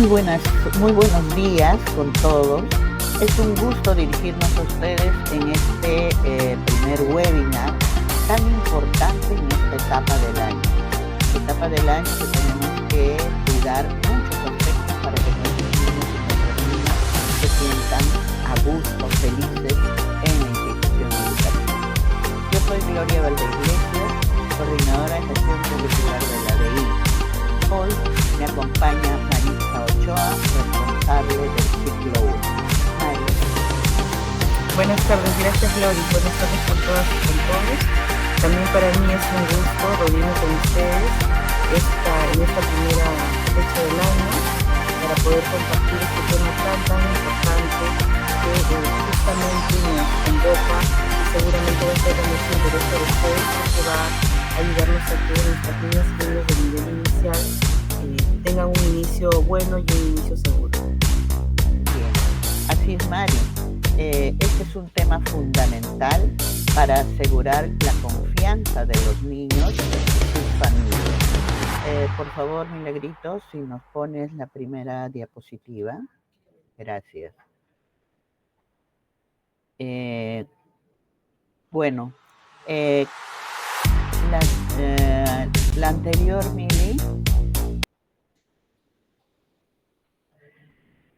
Muy buenos días con todos. Es un gusto dirigirnos a ustedes en este primer webinar tan importante en esta etapa del año que tenemos que cuidar muchos aspectos para que nuestros niños y nuestras niñas se sientan a gusto, felices en la institución educativa. Yo soy Gloria Valdeiglesias, coordinadora de gestión curricular de la DI. Hoy me acompaña Maritza Ochoa, responsable del ciclo 1. Mari. Buenas tardes, gracias Gloria, buenas tardes con todas y con todos. También para mí es un gusto reunirme con ustedes en esta primera fecha del año para poder compartir este tema tan importante que justamente nos convoca y seguramente va a ser de mucho interés para ustedes porque va a ayudarnos a que nuestras niñas y niños de nivel inicial tengan un inicio bueno y un inicio seguro. Bien, así es, Mari. Este es un tema fundamental para asegurar la confianza de los niños y sus familias. Por favor, Milagrito, si nos pones la primera diapositiva. Gracias. Bueno, la anterior, Mili.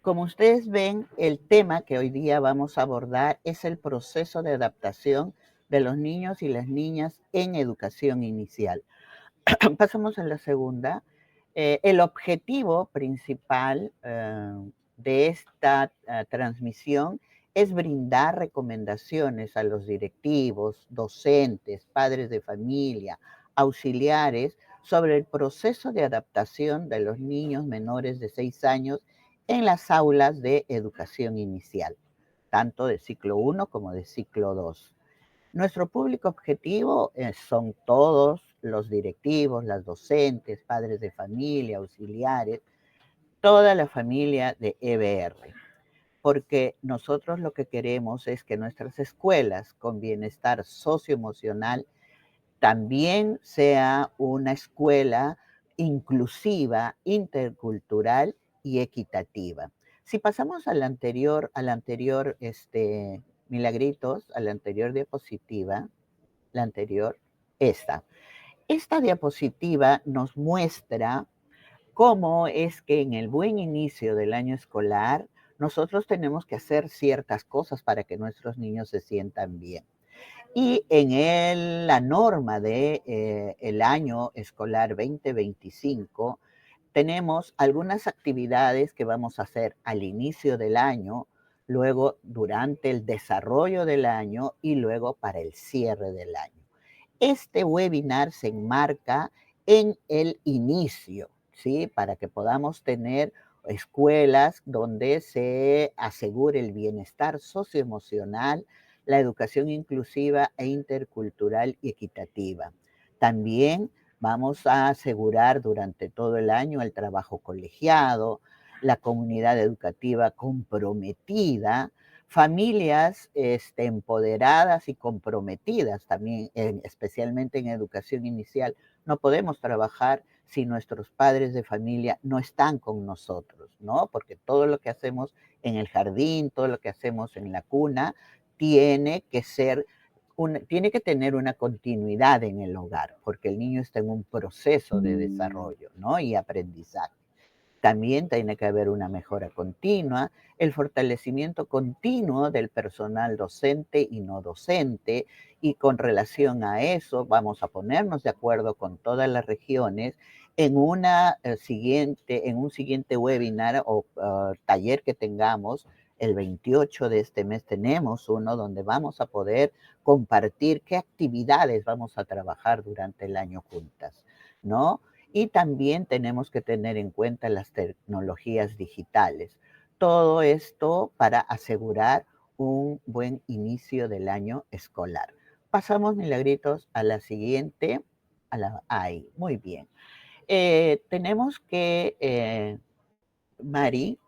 Como ustedes ven, el tema que hoy día vamos a abordar es el proceso de adaptación de los niños y las niñas en educación inicial. Pasamos a la segunda. El objetivo principal de esta transmisión es brindar recomendaciones a los directivos, docentes, padres de familia, auxiliares sobre el proceso de adaptación de los niños menores de 6 años en las aulas de educación inicial, tanto de ciclo 1 como de ciclo 2. Nuestro público objetivo son todos los directivos, las docentes, padres de familia, auxiliares, toda la familia de EBR, porque nosotros lo que queremos es que nuestras escuelas con bienestar socioemocional también sea una escuela inclusiva, intercultural y equitativa. Si pasamos al anterior, Milagritos, a la anterior diapositiva, la anterior, esta diapositiva nos muestra cómo es que en el buen inicio del año escolar nosotros tenemos que hacer ciertas cosas para que nuestros niños se sientan bien. Y en la norma de el año escolar 2025 tenemos algunas actividades que vamos a hacer al inicio del año, luego durante el desarrollo del año y luego para el cierre del año. Este webinar se enmarca en el inicio, ¿sí? Para que podamos tener escuelas donde se asegure el bienestar socioemocional, la educación inclusiva e intercultural y equitativa. También vamos a asegurar durante todo el año el trabajo colegiado, la comunidad educativa comprometida, familias empoderadas y comprometidas también, especialmente en educación inicial. No podemos trabajar si nuestros padres de familia no están con nosotros, ¿no? Porque todo lo que hacemos en el jardín, todo lo que hacemos en la cuna, tiene que tener una continuidad en el hogar, porque el niño está en un proceso de desarrollo, ¿no? Y aprendizaje. También tiene que haber una mejora continua, el fortalecimiento continuo del personal docente y no docente, y con relación a eso vamos a ponernos de acuerdo con todas las regiones en un siguiente webinar o taller que tengamos. El 28 de este mes tenemos uno donde vamos a poder compartir qué actividades vamos a trabajar durante el año juntas, ¿no? Y también tenemos que tener en cuenta las tecnologías digitales. Todo esto para asegurar un buen inicio del año escolar. Pasamos, Milagritos, a la siguiente. Ahí, muy bien. Tenemos que, Mari,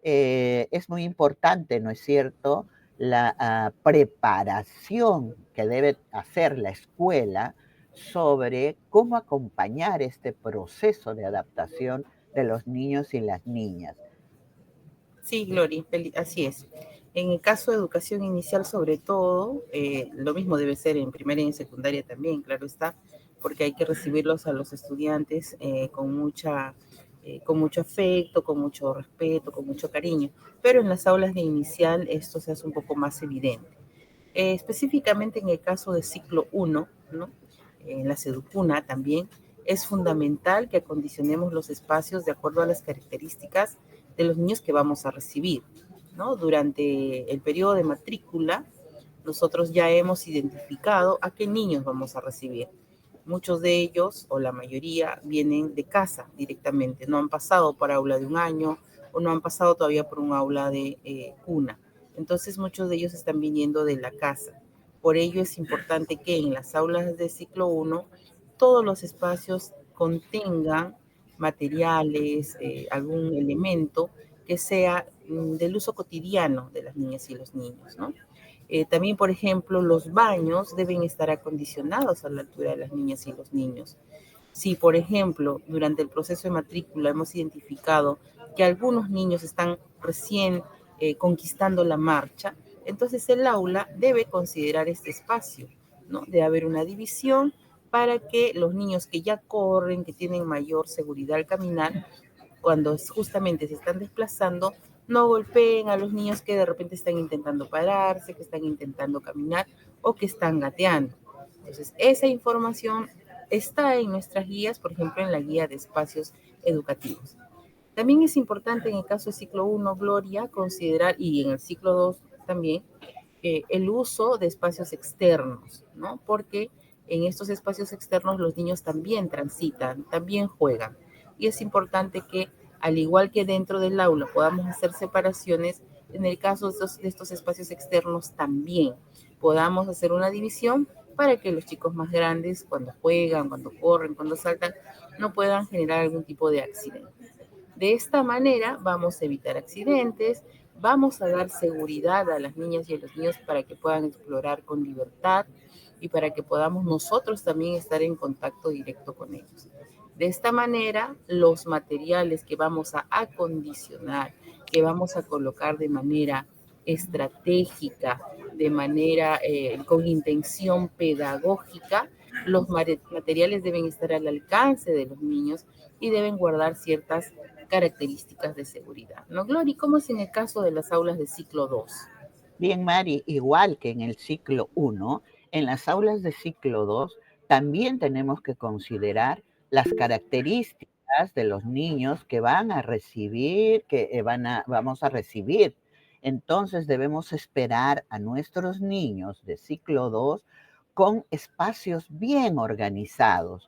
es muy importante, ¿no es cierto?, la preparación que debe hacer la escuela sobre cómo acompañar este proceso de adaptación de los niños y las niñas. Sí, Glory, así es. En el caso de educación inicial, sobre todo, lo mismo debe ser en primaria y en secundaria también, claro está, porque hay que recibirlos a los estudiantes con mucho afecto, con mucho respeto, con mucho cariño. Pero en las aulas de inicial esto se hace un poco más evidente. Específicamente en el caso de ciclo 1, ¿no? En la Seducuna también, es fundamental que acondicionemos los espacios de acuerdo a las características de los niños que vamos a recibir, ¿no? Durante el periodo de matrícula, nosotros ya hemos identificado a qué niños vamos a recibir. Muchos de ellos, o la mayoría, vienen de casa directamente, no han pasado por aula de un año o no han pasado todavía por un aula de cuna. Entonces muchos de ellos están viniendo de la casa. Por ello es importante que en las aulas de ciclo 1 todos los espacios contengan materiales, algún elemento que sea del uso cotidiano de las niñas y los niños, ¿no? También, por ejemplo, los baños deben estar acondicionados a la altura de las niñas y los niños. Si, por ejemplo, durante el proceso de matrícula hemos identificado que algunos niños están recién conquistando la marcha, entonces el aula debe considerar este espacio, ¿no? De haber una división para que los niños que ya corren, que tienen mayor seguridad al caminar, cuando justamente se están desplazando, no golpeen a los niños que de repente están intentando pararse, que están intentando caminar o que están gateando. Entonces, esa información está en nuestras guías, por ejemplo, en la guía de espacios educativos. También es importante en el caso del ciclo 1, Gloria, considerar, y en el ciclo 2 también, el uso de espacios externos, ¿no? Porque en estos espacios externos los niños también transitan, también juegan. Y es importante que, al igual que dentro del aula, podamos hacer separaciones, en el caso de estos espacios externos también podamos hacer una división para que los chicos más grandes, cuando juegan, cuando corren, cuando saltan, no puedan generar algún tipo de accidente. De esta manera vamos a evitar accidentes, vamos a dar seguridad a las niñas y a los niños para que puedan explorar con libertad y para que podamos nosotros también estar en contacto directo con ellos. De esta manera, los materiales que vamos a acondicionar, que vamos a colocar de manera estratégica, de manera con intención pedagógica, los materiales deben estar al alcance de los niños y deben guardar ciertas características de seguridad, ¿no, Glory? ¿Cómo es en el caso de las aulas de ciclo 2? Bien, Mari, igual que en el ciclo 1, en las aulas de ciclo 2 también tenemos que considerar las características de los niños que van a recibir, vamos a recibir. Entonces debemos esperar a nuestros niños de ciclo 2 con espacios bien organizados.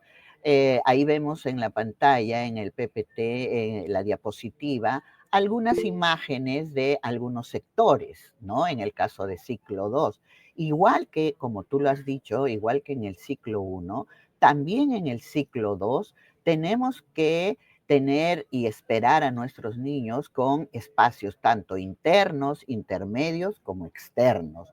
Ahí vemos en la pantalla, en el PPT, la diapositiva, algunas imágenes de algunos sectores, ¿no? En el caso de ciclo 2. Igual que, como tú lo has dicho, igual que en el ciclo 1, también en el ciclo 2 tenemos que tener y esperar a nuestros niños con espacios tanto internos, intermedios como externos.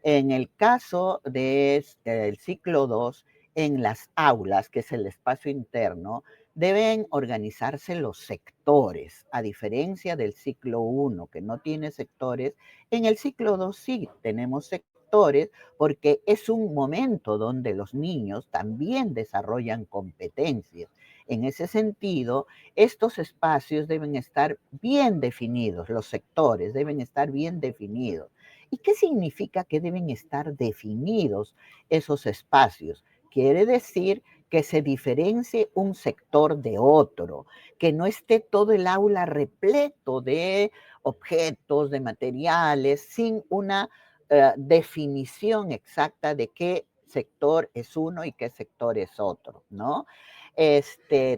En el caso del ciclo 2, en las aulas, que es el espacio interno, deben organizarse los sectores, a diferencia del ciclo 1, que no tiene sectores. En el ciclo 2 sí tenemos sectores porque es un momento donde los niños también desarrollan competencias. En ese sentido, estos espacios deben estar bien definidos, los sectores deben estar bien definidos. ¿Y qué significa que deben estar definidos esos espacios? Quiere decir que se diferencie un sector de otro, que no esté todo el aula repleto de objetos, de materiales, sin una definición exacta de qué sector es uno y qué sector es otro, ¿no?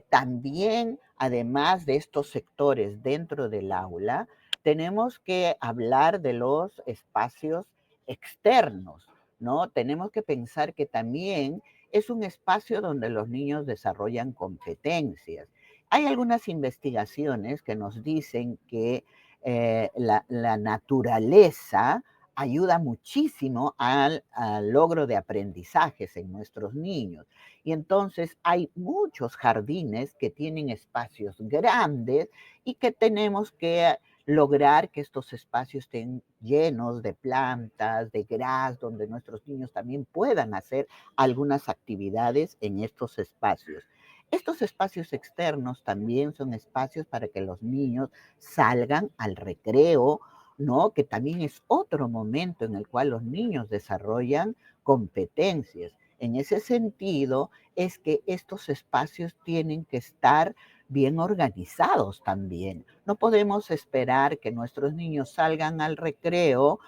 También, además de estos sectores dentro del aula, tenemos que hablar de los espacios externos, ¿no? Tenemos que pensar que también es un espacio donde los niños desarrollan competencias. Hay algunas investigaciones que nos dicen que la naturaleza ayuda muchísimo al logro de aprendizajes en nuestros niños. Y entonces hay muchos jardines que tienen espacios grandes y que tenemos que lograr que estos espacios estén llenos de plantas, de gras, donde nuestros niños también puedan hacer algunas actividades en estos espacios. Estos espacios externos también son espacios para que los niños salgan al recreo, ¿no? Que también es otro momento en el cual los niños desarrollan competencias. En ese sentido, es que estos espacios tienen que estar bien organizados también. No podemos esperar que nuestros niños salgan al recreo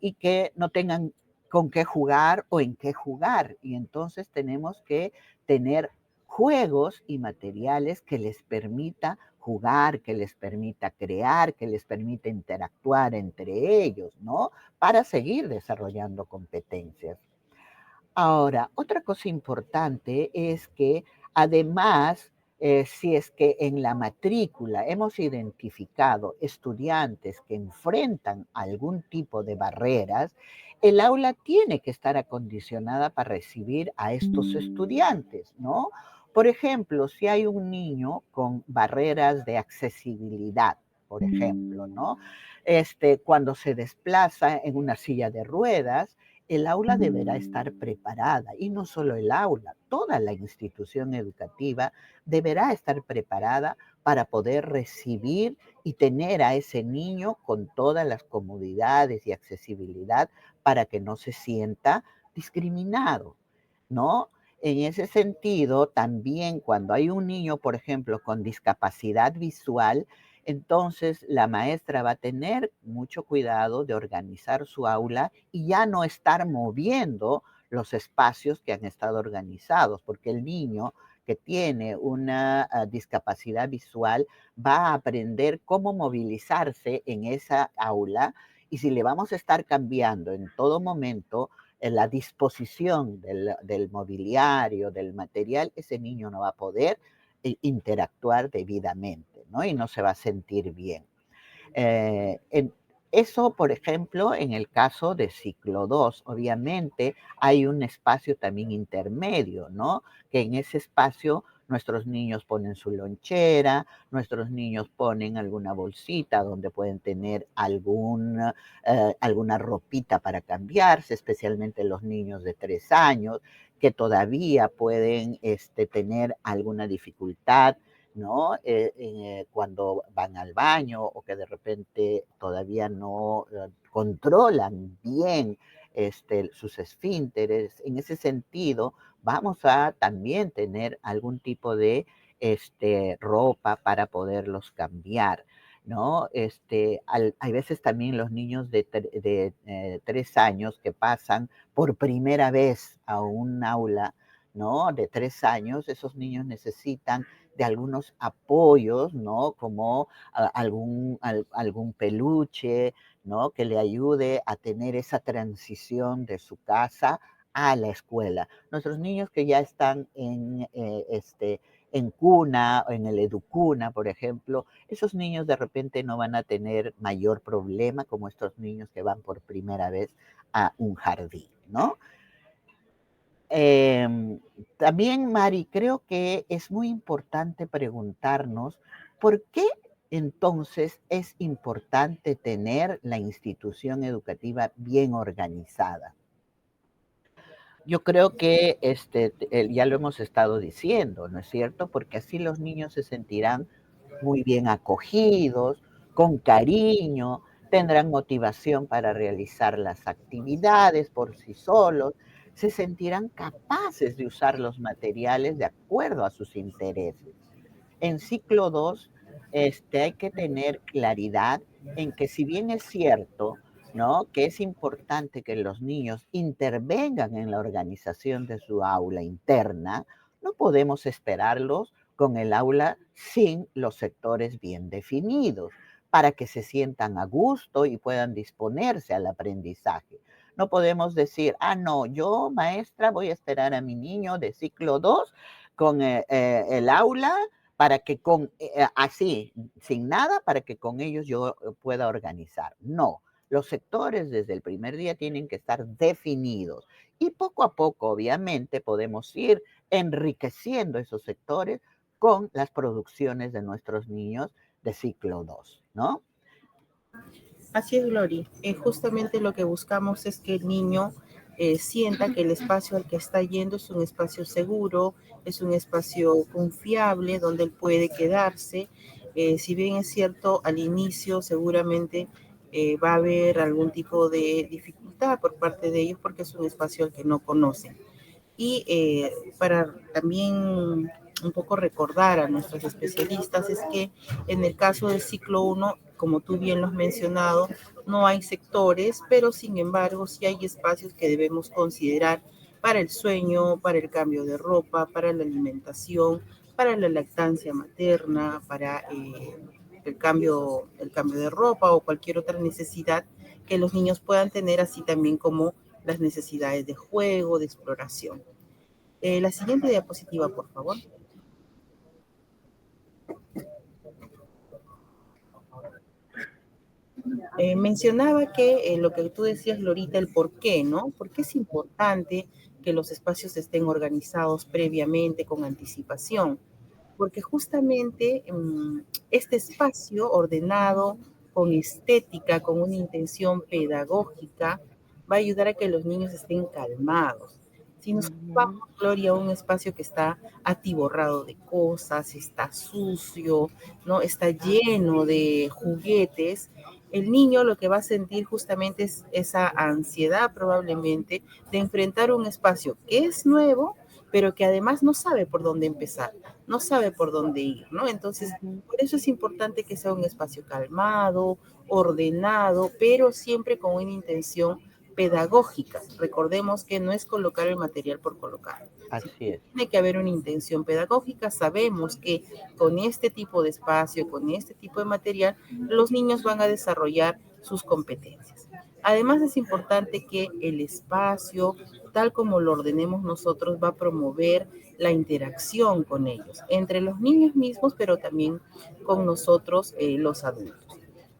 y que no tengan con qué jugar o en qué jugar. Y entonces tenemos que tener juegos y materiales que les permita jugar, que les permita crear, que les permita interactuar entre ellos, ¿no? Para seguir desarrollando competencias. Ahora, otra cosa importante es que además, si es que en la matrícula hemos identificado estudiantes que enfrentan algún tipo de barreras, el aula tiene que estar acondicionada para recibir a estos estudiantes, ¿no? Por ejemplo, si hay un niño con barreras de accesibilidad, por ejemplo, ¿no? Cuando se desplaza en una silla de ruedas, el aula deberá estar preparada y no solo el aula, toda la institución educativa deberá estar preparada para poder recibir y tener a ese niño con todas las comodidades y accesibilidad para que no se sienta discriminado, ¿no? En ese sentido, también cuando hay un niño, por ejemplo, con discapacidad visual, entonces la maestra va a tener mucho cuidado de organizar su aula y ya no estar moviendo los espacios que han estado organizados, porque el niño que tiene una discapacidad visual va a aprender cómo movilizarse en esa aula y si le vamos a estar cambiando en todo momento la disposición del mobiliario, del material, ese niño no va a poder interactuar debidamente, ¿no? Y no se va a sentir bien. En eso, por ejemplo, en el caso de ciclo 2, obviamente hay un espacio también intermedio, ¿no? Que en ese espacio nuestros niños ponen su lonchera, nuestros niños ponen alguna bolsita donde pueden tener alguna ropita para cambiarse, especialmente los niños de 3 años, que todavía pueden tener alguna dificultad, ¿no? Cuando van al baño o que de repente todavía no controlan bien sus esfínteres. En ese sentido, vamos a también tener algún tipo de ropa para poderlos cambiar, ¿no? Hay veces también los niños de 3 años que pasan por primera vez a un aula, ¿no? De 3 años, esos niños necesitan de algunos apoyos, ¿no? Como algún peluche, ¿no? Que le ayude a tener esa transición de su casa a la escuela. Nuestros niños que ya están en cuna o en el educuna, por ejemplo, esos niños de repente no van a tener mayor problema como estos niños que van por primera vez a un jardín, ¿no? También, Mari, creo que es muy importante preguntarnos por qué entonces es importante tener la institución educativa bien organizada. Yo creo que ya lo hemos estado diciendo, ¿no es cierto? Porque así los niños se sentirán muy bien acogidos, con cariño, tendrán motivación para realizar las actividades por sí solos, se sentirán capaces de usar los materiales de acuerdo a sus intereses. En ciclo 2 hay que tener claridad en que si bien es cierto, ¿no? Que es importante que los niños intervengan en la organización de su aula interna, no podemos esperarlos con el aula sin los sectores bien definidos, para que se sientan a gusto y puedan disponerse al aprendizaje. No podemos decir, no, yo maestra voy a esperar a mi niño de ciclo 2 con el aula para que así, sin nada, para que con ellos yo pueda organizar. No, Los sectores desde el primer día tienen que estar definidos y poco a poco, obviamente, podemos ir enriqueciendo esos sectores con las producciones de nuestros niños de ciclo 2, ¿no? Así es, Glory. Justamente lo que buscamos es que el niño sienta que el espacio al que está yendo es un espacio seguro, es un espacio confiable donde él puede quedarse. Si bien es cierto, al inicio seguramente va a haber algún tipo de dificultad por parte de ellos porque es un espacio al que no conocen. Y para también un poco recordar a nuestros especialistas es que en el caso del ciclo 1, como tú bien lo has mencionado, no hay sectores, pero sin embargo sí hay espacios que debemos considerar para el sueño, para el cambio de ropa, para la alimentación, para la lactancia materna, para el cambio de ropa o cualquier otra necesidad que los niños puedan tener, así también como las necesidades de juego, de exploración. La siguiente diapositiva, por favor. Mencionaba que lo que tú decías, Lorita, el por qué, ¿no? ¿Por qué es importante que los espacios estén organizados previamente, con anticipación? Porque justamente este espacio ordenado, con estética, con una intención pedagógica, va a ayudar a que los niños estén calmados. Si nos vamos, Ujú, Gloria, a un espacio que está atiborrado de cosas, está sucio, ¿no? Está lleno de juguetes, el niño lo que va a sentir justamente es esa ansiedad probablemente de enfrentar un espacio que es nuevo, pero que además no sabe por dónde empezar, no sabe por dónde ir, ¿no? Entonces, ujú, por eso es importante que sea un espacio calmado, ordenado, pero siempre con una intención pedagógica. Recordemos que no es colocar el material por colocar. así es. Tiene que haber una intención pedagógica. Sabemos que con este tipo de espacio, con este tipo de material, los niños van a desarrollar sus competencias. Además, es importante que el espacio, tal como lo ordenemos nosotros, va a promover la interacción con ellos, entre los niños mismos, pero también con nosotros, los adultos.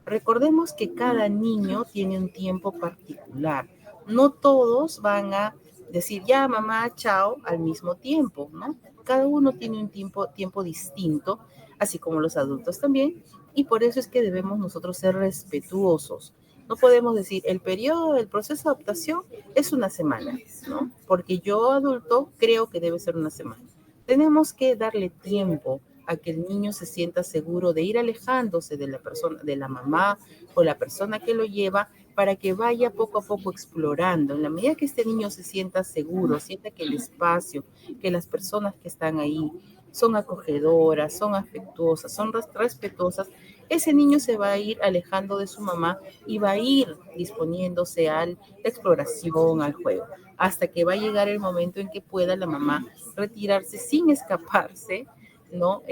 Recordemos que cada niño tiene un tiempo particular. No todos van a decir ya mamá, chao al mismo tiempo, ¿no? Cada uno tiene un tiempo distinto, así como los adultos también, y por eso es que debemos nosotros ser respetuosos. No podemos decir el proceso de adaptación es una semana, ¿no? Porque yo adulto creo que debe ser una semana. Tenemos que darle tiempo a que el niño se sienta seguro de ir alejándose de la persona, de la mamá o la persona que lo lleva, para que vaya poco a poco explorando. En la medida que este niño se sienta seguro, sienta que el espacio, que las personas que están ahí son acogedoras, son afectuosas, son respetuosas, ese niño se va a ir alejando de su mamá y va a ir disponiéndose a la exploración, al juego, hasta que va a llegar el momento en que pueda la mamá retirarse sin escaparse, ¿no?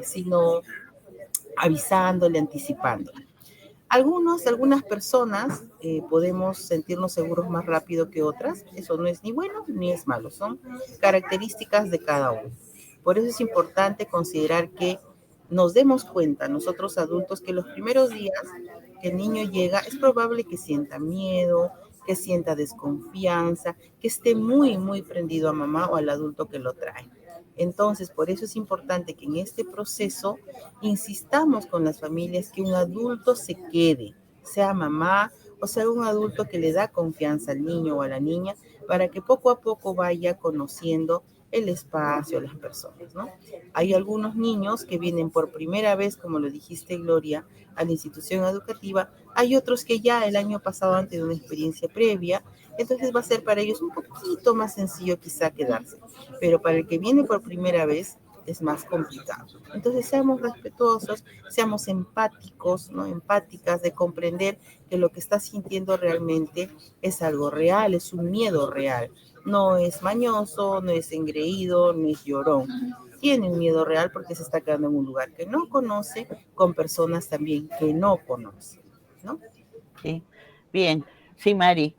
Sino avisándole, anticipándole. Algunas personas podemos sentirnos seguros más rápido que otras. Eso no es ni bueno ni es malo, son características de cada uno. Por eso es importante considerar que nos demos cuenta, nosotros adultos, que los primeros días que el niño llega es probable que sienta miedo, que sienta desconfianza, que esté muy, muy prendido a mamá o al adulto que lo trae. Entonces, por eso es importante que en este proceso insistamos con las familias que un adulto se quede, sea mamá o sea un adulto que le da confianza al niño o a la niña, para que poco a poco vaya conociendo el espacio, las personas, ¿no? Hay algunos niños que vienen por primera vez, como lo dijiste, Gloria, a la institución educativa. Hay otros que ya el año pasado han tenido una experiencia previa, entonces va a ser para ellos un poquito más sencillo quizá quedarse. Pero para el que viene por primera vez es más complicado. Entonces seamos respetuosos, seamos empáticos, ¿no? Empáticas, de comprender que lo que está sintiendo realmente es algo real, es un miedo real. No es mañoso, no es engreído, no es llorón. Tiene un miedo real porque se está quedando en un lugar que no conoce, con personas también que no conoce, ¿no? Sí, bien. Sí, Mari.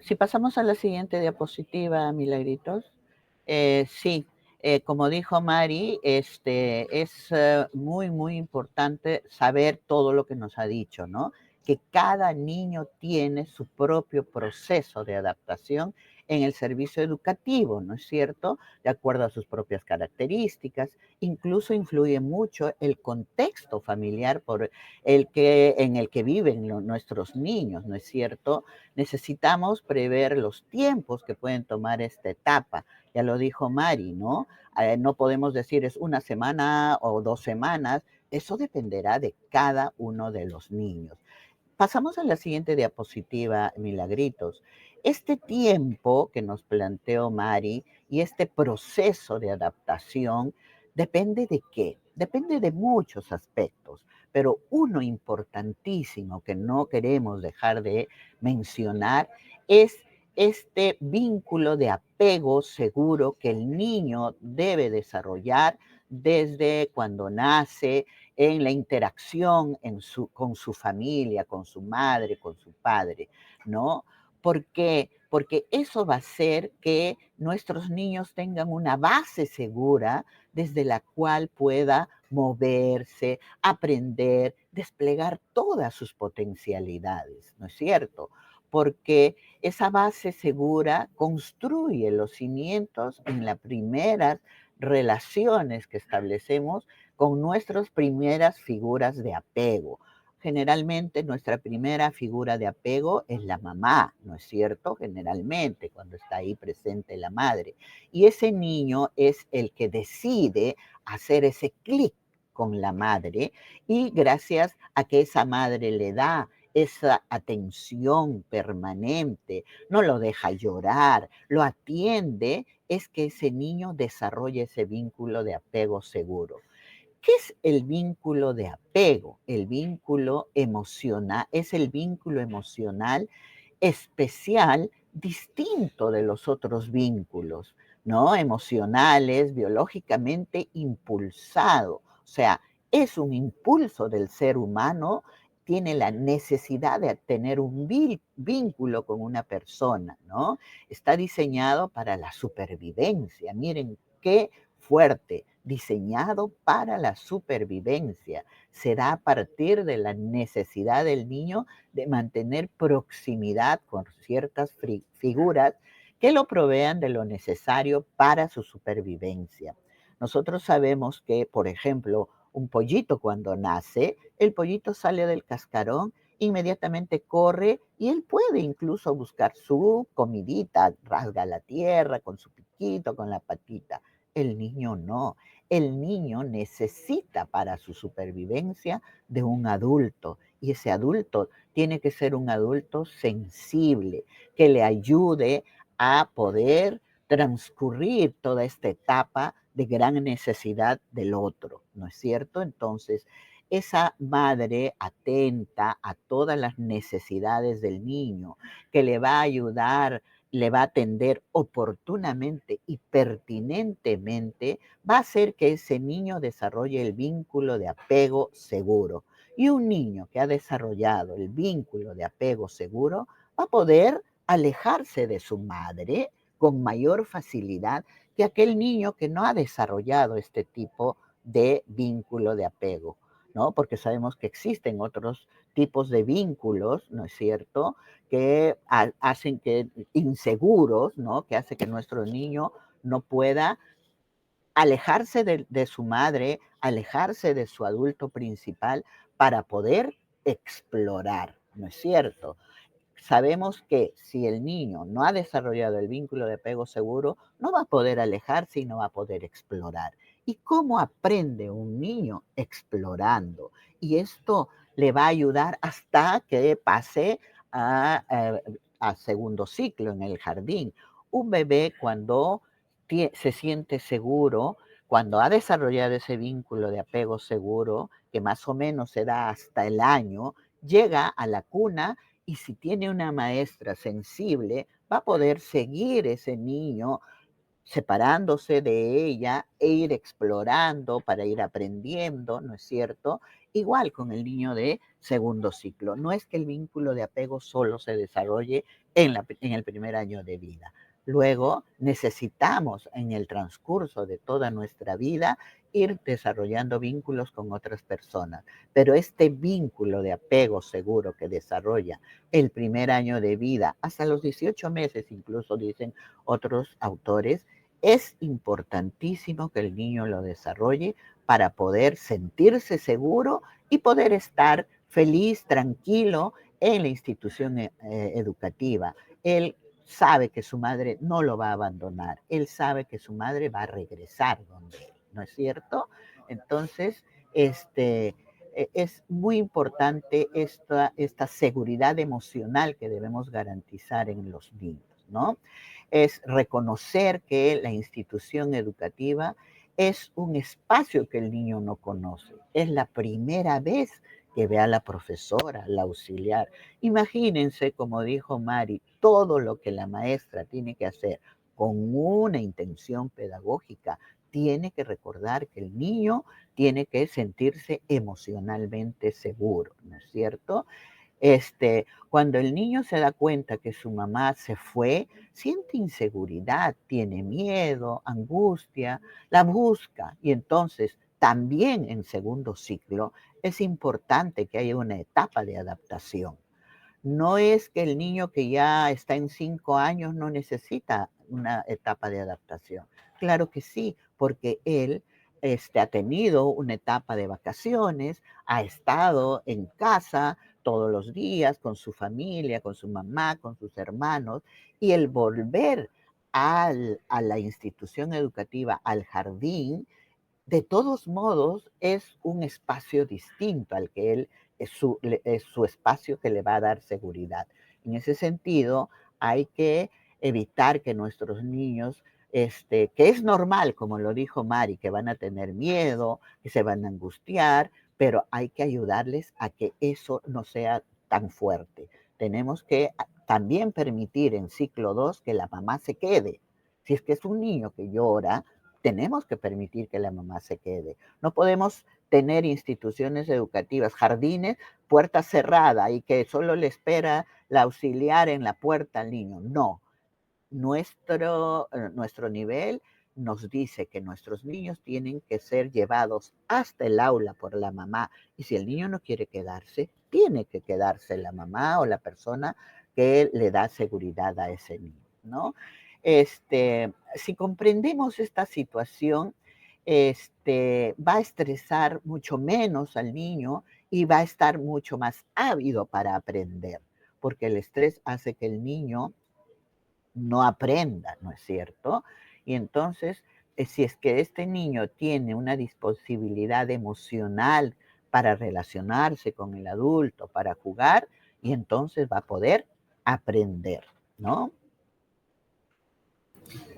Si pasamos a la siguiente diapositiva, Milagritos. Sí, como dijo Mari, es muy, muy importante saber todo lo que nos ha dicho, ¿no? que cada niño tiene su propio proceso de adaptación en el servicio educativo, ¿no es cierto? De acuerdo a sus propias características. Incluso influye mucho el contexto familiar por en el que viven nuestros niños, ¿no es cierto? Necesitamos prever los tiempos que pueden tomar esta etapa. Ya lo dijo Mari, ¿no? No podemos decir es una semana o 2 semanas. Eso dependerá de cada uno de los niños. Pasamos a la siguiente diapositiva, Milagritos. Este tiempo que nos planteó Mari y este proceso de adaptación depende de qué? Depende de muchos aspectos, pero uno importantísimo que no queremos dejar de mencionar es este vínculo de apego seguro que el niño debe desarrollar desde cuando nace, en la interacción con su familia, con su madre, con su padre, ¿no? ¿Por qué? Porque eso va a hacer que nuestros niños tengan una base segura desde la cual pueda moverse, aprender, desplegar todas sus potencialidades, ¿no es cierto? Porque esa base segura construye los cimientos en las primeras relaciones que establecemos con nuestras primeras figuras de apego. Generalmente nuestra primera figura de apego es la mamá, ¿no es cierto? Generalmente cuando está ahí presente la madre. Y ese niño es el que decide hacer ese clic con la madre y gracias a que esa madre le da esa atención permanente, no lo deja llorar, lo atiende, es que ese niño desarrolla ese vínculo de apego seguro. ¿Qué es el vínculo de apego? El vínculo emocional es el vínculo emocional especial, distinto de los otros vínculos, ¿no? Emocionales, biológicamente impulsado. O sea, es un impulso del ser humano, tiene la necesidad de tener un vínculo con una persona, ¿no? Está diseñado para la supervivencia. Miren qué fuerte, diseñado para la supervivencia. Será a partir de la necesidad del niño de mantener proximidad con ciertas figuras que lo provean de lo necesario para su supervivencia. Nosotros sabemos que, por ejemplo, un pollito cuando nace, el pollito sale del cascarón, inmediatamente corre y él puede incluso buscar su comidita, rasga la tierra con su piquito, con la patita. El niño no. El niño necesita para su supervivencia de un adulto y ese adulto tiene que ser un adulto sensible, que le ayude a poder transcurrir toda esta etapa de gran necesidad del otro, ¿no es cierto? Entonces, esa madre atenta a todas las necesidades del niño, que le va a ayudar, le va a atender oportunamente y pertinentemente, va a hacer que ese niño desarrolle el vínculo de apego seguro. Y un niño que ha desarrollado el vínculo de apego seguro va a poder alejarse de su madre con mayor facilidad que aquel niño que no ha desarrollado este tipo de vínculo de apego, ¿no? Porque sabemos que existen otros tipos de vínculos, ¿no es cierto?, que hacen que inseguros, ¿no? Que hace que nuestro niño no pueda alejarse de su madre, alejarse de su adulto principal para poder explorar, ¿no es cierto? Sabemos que si el niño no ha desarrollado el vínculo de apego seguro, no va a poder alejarse y no va a poder explorar. ¿Y cómo aprende un niño? Explorando. Y esto le va a ayudar hasta que pase a segundo ciclo en el jardín. Un bebé cuando se siente seguro, cuando ha desarrollado ese vínculo de apego seguro, que más o menos se da hasta el año, llega a la cuna y si tiene una maestra sensible, va a poder seguir ese niño separándose de ella e ir explorando para ir aprendiendo, ¿no es cierto? Igual con el niño de segundo ciclo. No es que el vínculo de apego solo se desarrolle en el primer año de vida. Luego necesitamos en el transcurso de toda nuestra vida ir desarrollando vínculos con otras personas, pero este vínculo de apego seguro que desarrolla el primer año de vida, hasta los 18 meses incluso dicen otros autores, es importantísimo que el niño lo desarrolle para poder sentirse seguro y poder estar feliz, tranquilo en la institución educativa. Él sabe que su madre no lo va a abandonar, él sabe que su madre va a regresar donde él, ¿no es cierto? Entonces, es muy importante esta seguridad emocional que debemos garantizar en los niños, ¿no? Es reconocer que la institución educativa es un espacio que el niño no conoce. Es la primera vez que ve a la profesora, la auxiliar. Imagínense, como dijo Mari, todo lo que la maestra tiene que hacer con una intención pedagógica. Tiene que recordar que el niño tiene que sentirse emocionalmente seguro, ¿no es cierto? Cuando el niño se da cuenta que su mamá se fue, siente inseguridad, tiene miedo, angustia, la busca y entonces también en segundo ciclo es importante que haya una etapa de adaptación. No es que el niño que ya está en 5 años no necesita una etapa de adaptación. Claro que sí, porque él ha tenido una etapa de vacaciones, ha estado en casa todos los días con su familia, con su mamá, con sus hermanos, y el volver a la institución educativa, al jardín, de todos modos, es un espacio distinto al que él es su espacio que le va a dar seguridad. En ese sentido, hay que evitar que nuestros niños, que es normal, como lo dijo Mari, que van a tener miedo, que se van a angustiar, pero hay que ayudarles a que eso no sea tan fuerte. Tenemos que también permitir en ciclo 2 que la mamá se quede. Si es que es un niño que llora, tenemos que permitir que la mamá se quede. No podemos tener instituciones educativas, jardines, puerta cerrada y que solo le espera la auxiliar en la puerta al niño. No, nuestro nivel nos dice que nuestros niños tienen que ser llevados hasta el aula por la mamá y si el niño no quiere quedarse, tiene que quedarse la mamá o la persona que le da seguridad a ese niño, ¿no? Si comprendemos esta situación, va a estresar mucho menos al niño y va a estar mucho más ávido para aprender, porque el estrés hace que el niño no aprenda, ¿no es cierto? Y entonces, si es que este niño tiene una disponibilidad emocional para relacionarse con el adulto, para jugar, y entonces va a poder aprender, ¿no?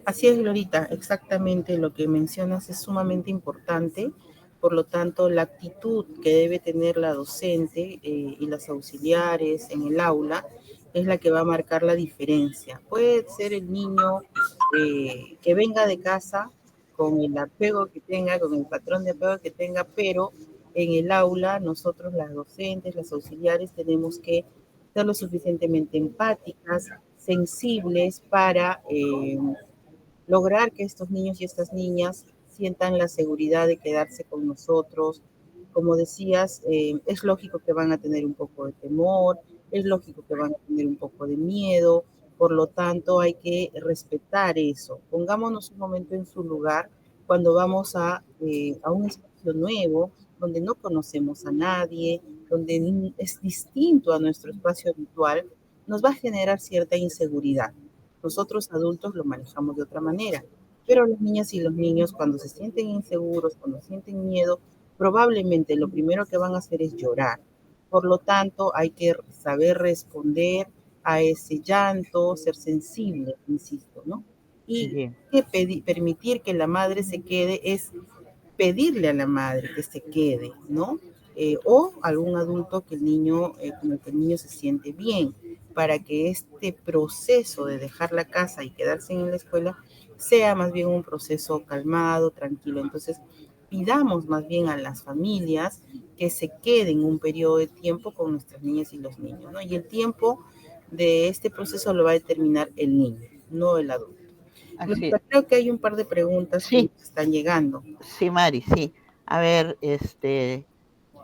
Así es, Glorita, exactamente lo que mencionas es sumamente importante. Por lo tanto, la actitud que debe tener la docente y las auxiliares en el aula es la que va a marcar la diferencia. Puede ser el niño que venga de casa con el apego que tenga, con el patrón de apego que tenga, pero en el aula nosotros, las docentes, las auxiliares, tenemos que ser lo suficientemente empáticas, sensibles para lograr que estos niños y estas niñas sientan la seguridad de quedarse con nosotros. Como decías, es lógico que van a tener un poco de temor, es lógico que van a tener un poco de miedo, por lo tanto hay que respetar eso. Pongámonos un momento en su lugar cuando vamos a un espacio nuevo, donde no conocemos a nadie, donde es distinto a nuestro espacio habitual, nos va a generar cierta inseguridad. Nosotros adultos lo manejamos de otra manera, pero las niñas y los niños cuando se sienten inseguros, cuando sienten miedo, probablemente lo primero que van a hacer es llorar. Por lo tanto, hay que saber responder a ese llanto, ser sensible, insisto, ¿no? Y Bien. que permitir que la madre se quede es pedirle a la madre que se quede, ¿no? O algún adulto que el niño, con el que el niño se siente bien, para que este proceso de dejar la casa y quedarse en la escuela sea más bien un proceso calmado, tranquilo. Entonces, pidamos más bien a las familias que se queden un periodo de tiempo con nuestras niñas y los niños, ¿no? Y el tiempo de este proceso lo va a determinar el niño. no el adulto. Así es. Creo que hay un par de preguntas que Sí, nos están llegando. sí, Mari, sí. A ver,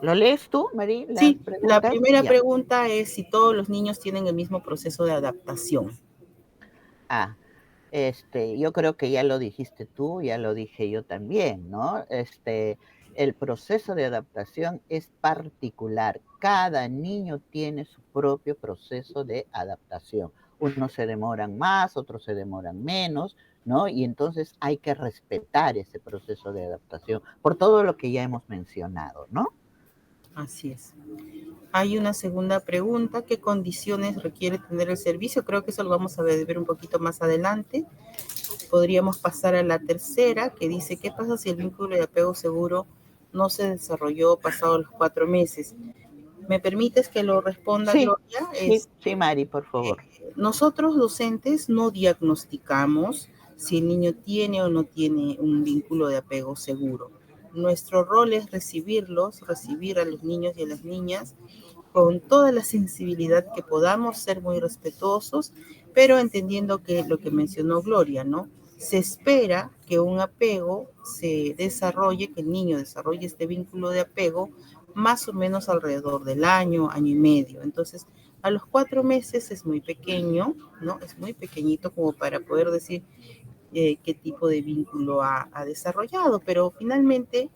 ¿lo lees tú, Mari, las Sí, la preguntas? primera Ya. pregunta es si todos los niños tienen el mismo proceso de adaptación. Ah, yo creo que ya lo dijiste tú, ya lo dije yo también, ¿no? El proceso de adaptación es particular. Cada niño tiene su propio proceso de adaptación. Unos se demoran más, otros se demoran menos, ¿no? Y entonces hay que respetar ese proceso de adaptación por todo lo que ya hemos mencionado, ¿no? Así es. Hay una segunda pregunta, ¿qué condiciones requiere tener el servicio? Creo que eso lo vamos a ver un poquito más adelante. Podríamos pasar a la tercera, que dice, ¿qué pasa si el vínculo de apego seguro no se desarrolló pasados los 4 meses? ¿Me permites que lo responda, Sí, Gloria? sí, sí, Mari, por favor. Nosotros docentes no diagnosticamos si el niño tiene o no tiene un vínculo de apego seguro. Nuestro rol es recibirlos, recibir a los niños y a las niñas con toda la sensibilidad que podamos, ser muy respetuosos, pero entendiendo que lo que mencionó Gloria, ¿no? Se espera que un apego se desarrolle, que el niño desarrolle este vínculo de apego más o menos alrededor del año, año y medio. Entonces, a los 4 meses es muy pequeño, ¿no? Es muy pequeñito como para poder decir qué tipo de vínculo ha desarrollado, pero finalmente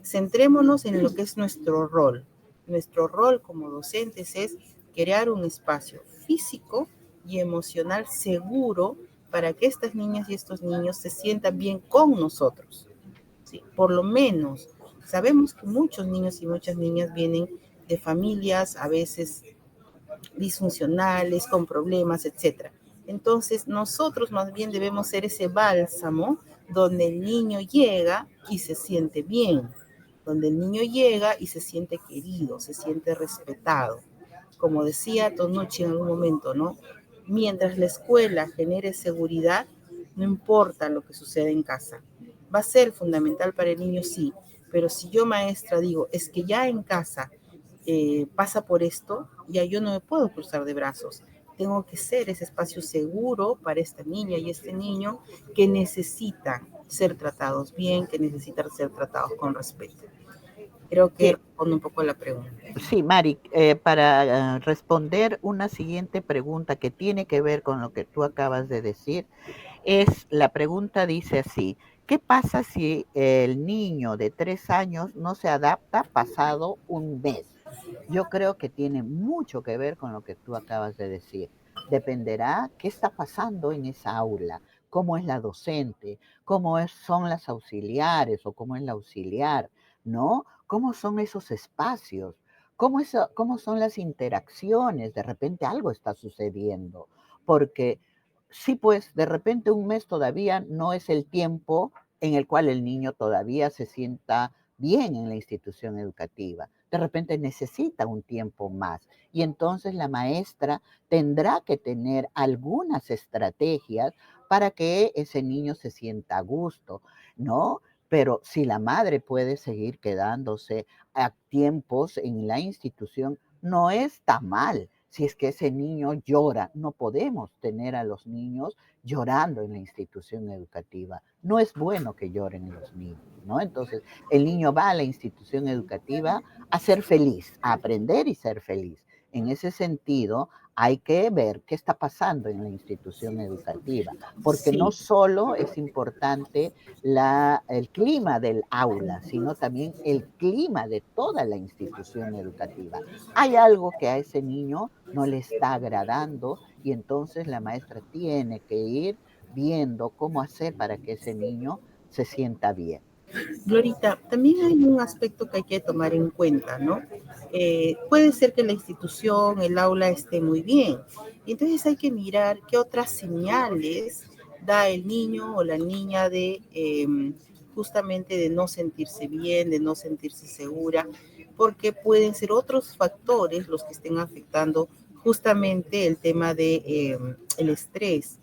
centrémonos en lo que es nuestro rol. Nuestro rol como docentes es crear un espacio físico y emocional seguro para que estas niñas y estos niños se sientan bien con nosotros. ¿Sí? Por lo menos, sabemos que muchos niños y muchas niñas vienen de familias a veces disfuncionales, con problemas, etcétera. Entonces, nosotros más bien debemos ser ese bálsamo donde el niño llega y se siente bien, donde el niño llega y se siente querido, se siente respetado. Como decía Tonucci en algún momento, ¿no? Mientras la escuela genere seguridad, no importa lo que suceda en casa. Va a ser fundamental para el niño, sí, pero si yo maestra digo, es que ya en casa pasa por esto, ya yo no me puedo cruzar de brazos. Tengo que ser ese espacio seguro para esta niña y este niño que necesitan ser tratados bien, que necesitan ser tratados con respeto. Creo que Sí, respondo un poco a la pregunta. sí, Mari, para responder una siguiente pregunta que tiene que ver con lo que tú acabas de decir, la pregunta dice así, ¿qué pasa si el niño de 3 años no se adapta pasado un mes? Yo creo que tiene mucho que ver con lo que tú acabas de decir. Dependerá qué está pasando en esa aula, cómo es la docente, son las auxiliares o cómo es la auxiliar, ¿no? ¿Cómo son esos espacios? ¿Cómo son las interacciones? De repente algo está sucediendo, porque sí, pues de repente un mes todavía no es el tiempo en el cual el niño todavía se sienta bien en la institución educativa. De repente necesita un tiempo más y entonces la maestra tendrá que tener algunas estrategias para que ese niño se sienta a gusto, ¿no? Pero si la madre puede seguir quedándose a tiempos en la institución, no está mal. Si es que ese niño llora, no podemos tener a los niños llorando en la institución educativa. No es bueno que lloren los niños, ¿no? Entonces, el niño va a la institución educativa a ser feliz, a aprender y ser feliz. En ese sentido, hay que ver qué está pasando en la institución educativa, porque no Sí, solo es importante el clima del aula, sino también el clima de toda la institución educativa. Hay algo que a ese niño no le está agradando y entonces la maestra tiene que ir viendo cómo hacer para que ese niño se sienta bien. Glorita, también hay un aspecto que hay que tomar en cuenta, ¿no? Puede ser que la institución, el aula esté muy bien, y entonces hay que mirar qué otras señales da el niño o la niña de justamente de no sentirse bien, de no sentirse segura, porque pueden ser otros factores los que estén afectando justamente el tema de el estrés.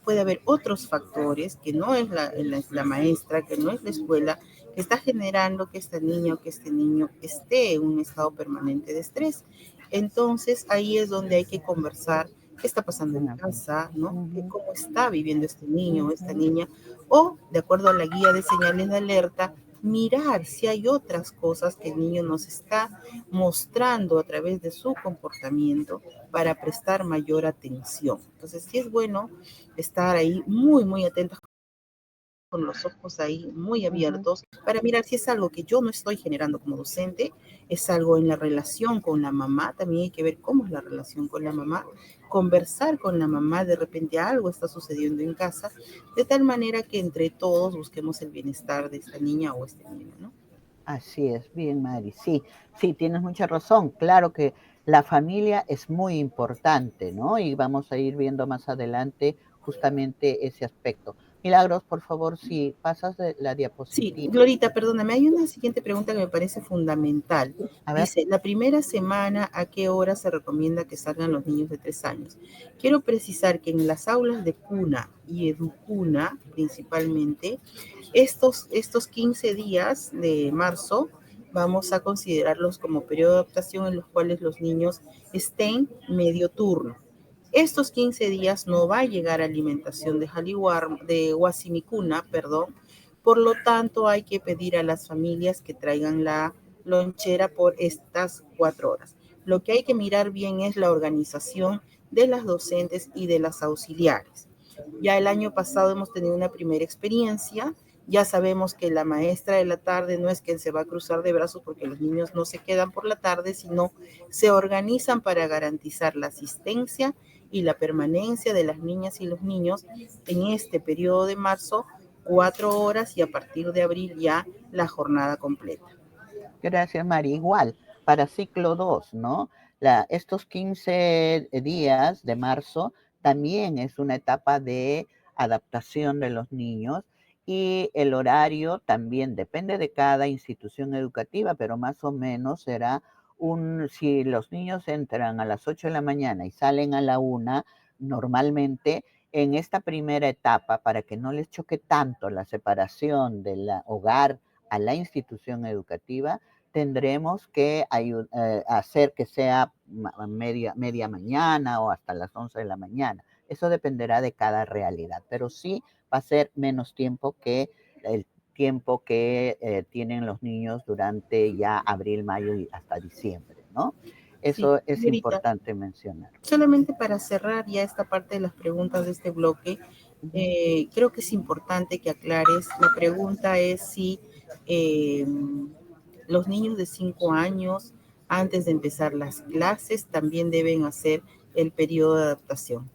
Puede haber otros factores que no es la maestra, que no es la escuela, que está generando que esta niña o que este niño esté en un estado permanente de estrés. Entonces ahí es donde hay que conversar qué está pasando en Ujú, casa, ¿no? ujú, ¿Cómo está viviendo este niño o esta ujú. niña? O, de acuerdo a la guía de señales de alerta, mirar si hay otras cosas que el niño nos está mostrando a través de su comportamiento para prestar mayor atención. Entonces, sí es bueno estar ahí muy, muy atentos con los ojos ahí muy Ujú. abiertos para mirar si es algo que yo no estoy generando como docente, es algo en la relación con la mamá, también hay que ver cómo es la relación con la mamá, conversar con la mamá, de repente algo está sucediendo en casa, de tal manera que entre todos busquemos el bienestar de esta niña o este niño, ¿no? Así es, bien, Mari. Sí, sí, tienes mucha razón. Claro que la familia es muy importante, ¿no? Y vamos a ir viendo más adelante justamente ese aspecto. Milagros, por favor, si pasas de la Sí, diapositiva. Glorita, perdóname, hay una siguiente pregunta que me parece fundamental. A ver, Dice, la primera semana, ¿a qué hora se recomienda que salgan los niños de 3 años? Quiero precisar que en las aulas de cuna y educuna, principalmente, estos 15 días de marzo vamos a considerarlos como periodo de adaptación en los cuales los niños estén medio turno. Estos 15 días no va a llegar alimentación de Jaliwar, de Guasimicuna, perdón. Por lo tanto, hay que pedir a las familias que traigan la lonchera por estas 4 horas. Lo que hay que mirar bien es la organización de las docentes y de las auxiliares. Ya el año pasado hemos tenido una primera experiencia. Ya sabemos que la maestra de la tarde no es quien se va a cruzar de brazos porque los niños no se quedan por la tarde, sino se organizan para garantizar la asistencia y la permanencia de las niñas y los niños en este periodo de marzo, 4 horas y a partir de abril ya la jornada completa. gracias, Mari. Igual, para ciclo 2, ¿no? Estos 15 días de marzo también es una etapa de adaptación de los niños y el horario también depende de cada institución educativa, pero más o menos será si los niños entran a las 8 de la mañana y salen a la 1, normalmente en esta primera etapa, para que no les choque tanto la separación del hogar a la institución educativa, tendremos que hacer que sea media mañana o hasta las 11 de la mañana. Eso dependerá de cada realidad, pero sí va a ser menos tiempo que el tiempo que tienen los niños durante ya abril, mayo y hasta diciembre, ¿no? Sí, Eso es señorita, importante mencionar. solamente para cerrar ya esta parte de las preguntas de este bloque, Ujú. creo que es importante que aclares. La pregunta es si eh, los niños de 5 años, antes de empezar las clases, también deben hacer el periodo de adaptación.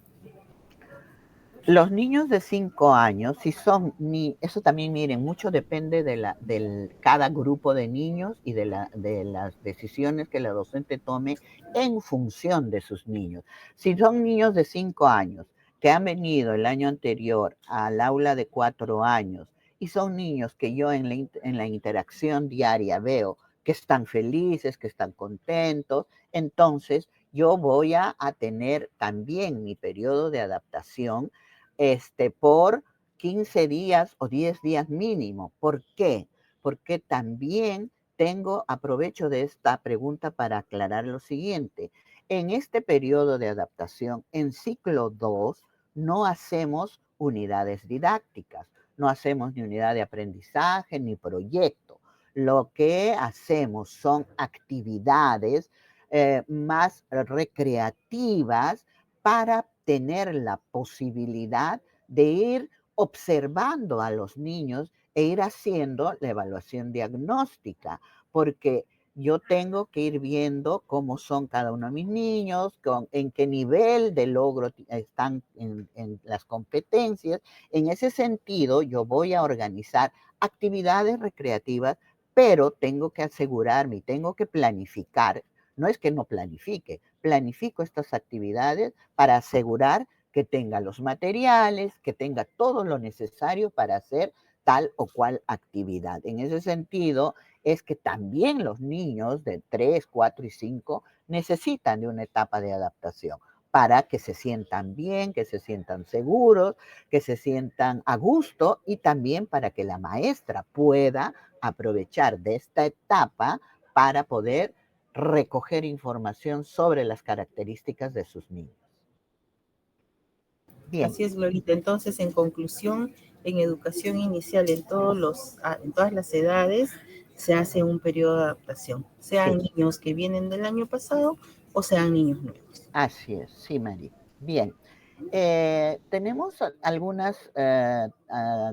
Los niños de 5 años, si son eso también miren, mucho depende del cada grupo de niños y de las decisiones que la docente tome en función de sus niños. Si son niños de 5 años que han venido el año anterior al aula de 4 años y son niños que yo en la interacción diaria veo que están felices, que están contentos, entonces yo voy a tener también mi periodo de adaptación por 15 días o 10 días mínimo. ¿Por qué? Porque también aprovecho de esta pregunta para aclarar lo siguiente. En este periodo de adaptación, en ciclo 2, no hacemos unidades didácticas, no hacemos ni unidad de aprendizaje ni proyecto. Lo que hacemos son actividades más recreativas para tener la posibilidad de ir observando a los niños e ir haciendo la evaluación diagnóstica, porque yo tengo que ir viendo cómo son cada uno de mis niños, en qué nivel de logro están en las competencias. En ese sentido, yo voy a organizar actividades recreativas, pero tengo que asegurarme y tengo que planificar. No es que no planifique, planifico estas actividades para asegurar que tenga los materiales, que tenga todo lo necesario para hacer tal o cual actividad. En ese sentido, es que también los niños de 3, 4 y 5 necesitan de una etapa de adaptación para que se sientan bien, que se sientan seguros, que se sientan a gusto y también para que la maestra pueda aprovechar de esta etapa para poder recoger información sobre las características de sus niños. Bien, Así es, Glorita. Entonces, en conclusión, en educación inicial, en todas las edades, se hace un periodo de adaptación, sean sí, niños que vienen del año pasado o sean niños nuevos. así es, sí, Mary. Bien. Tenemos algunas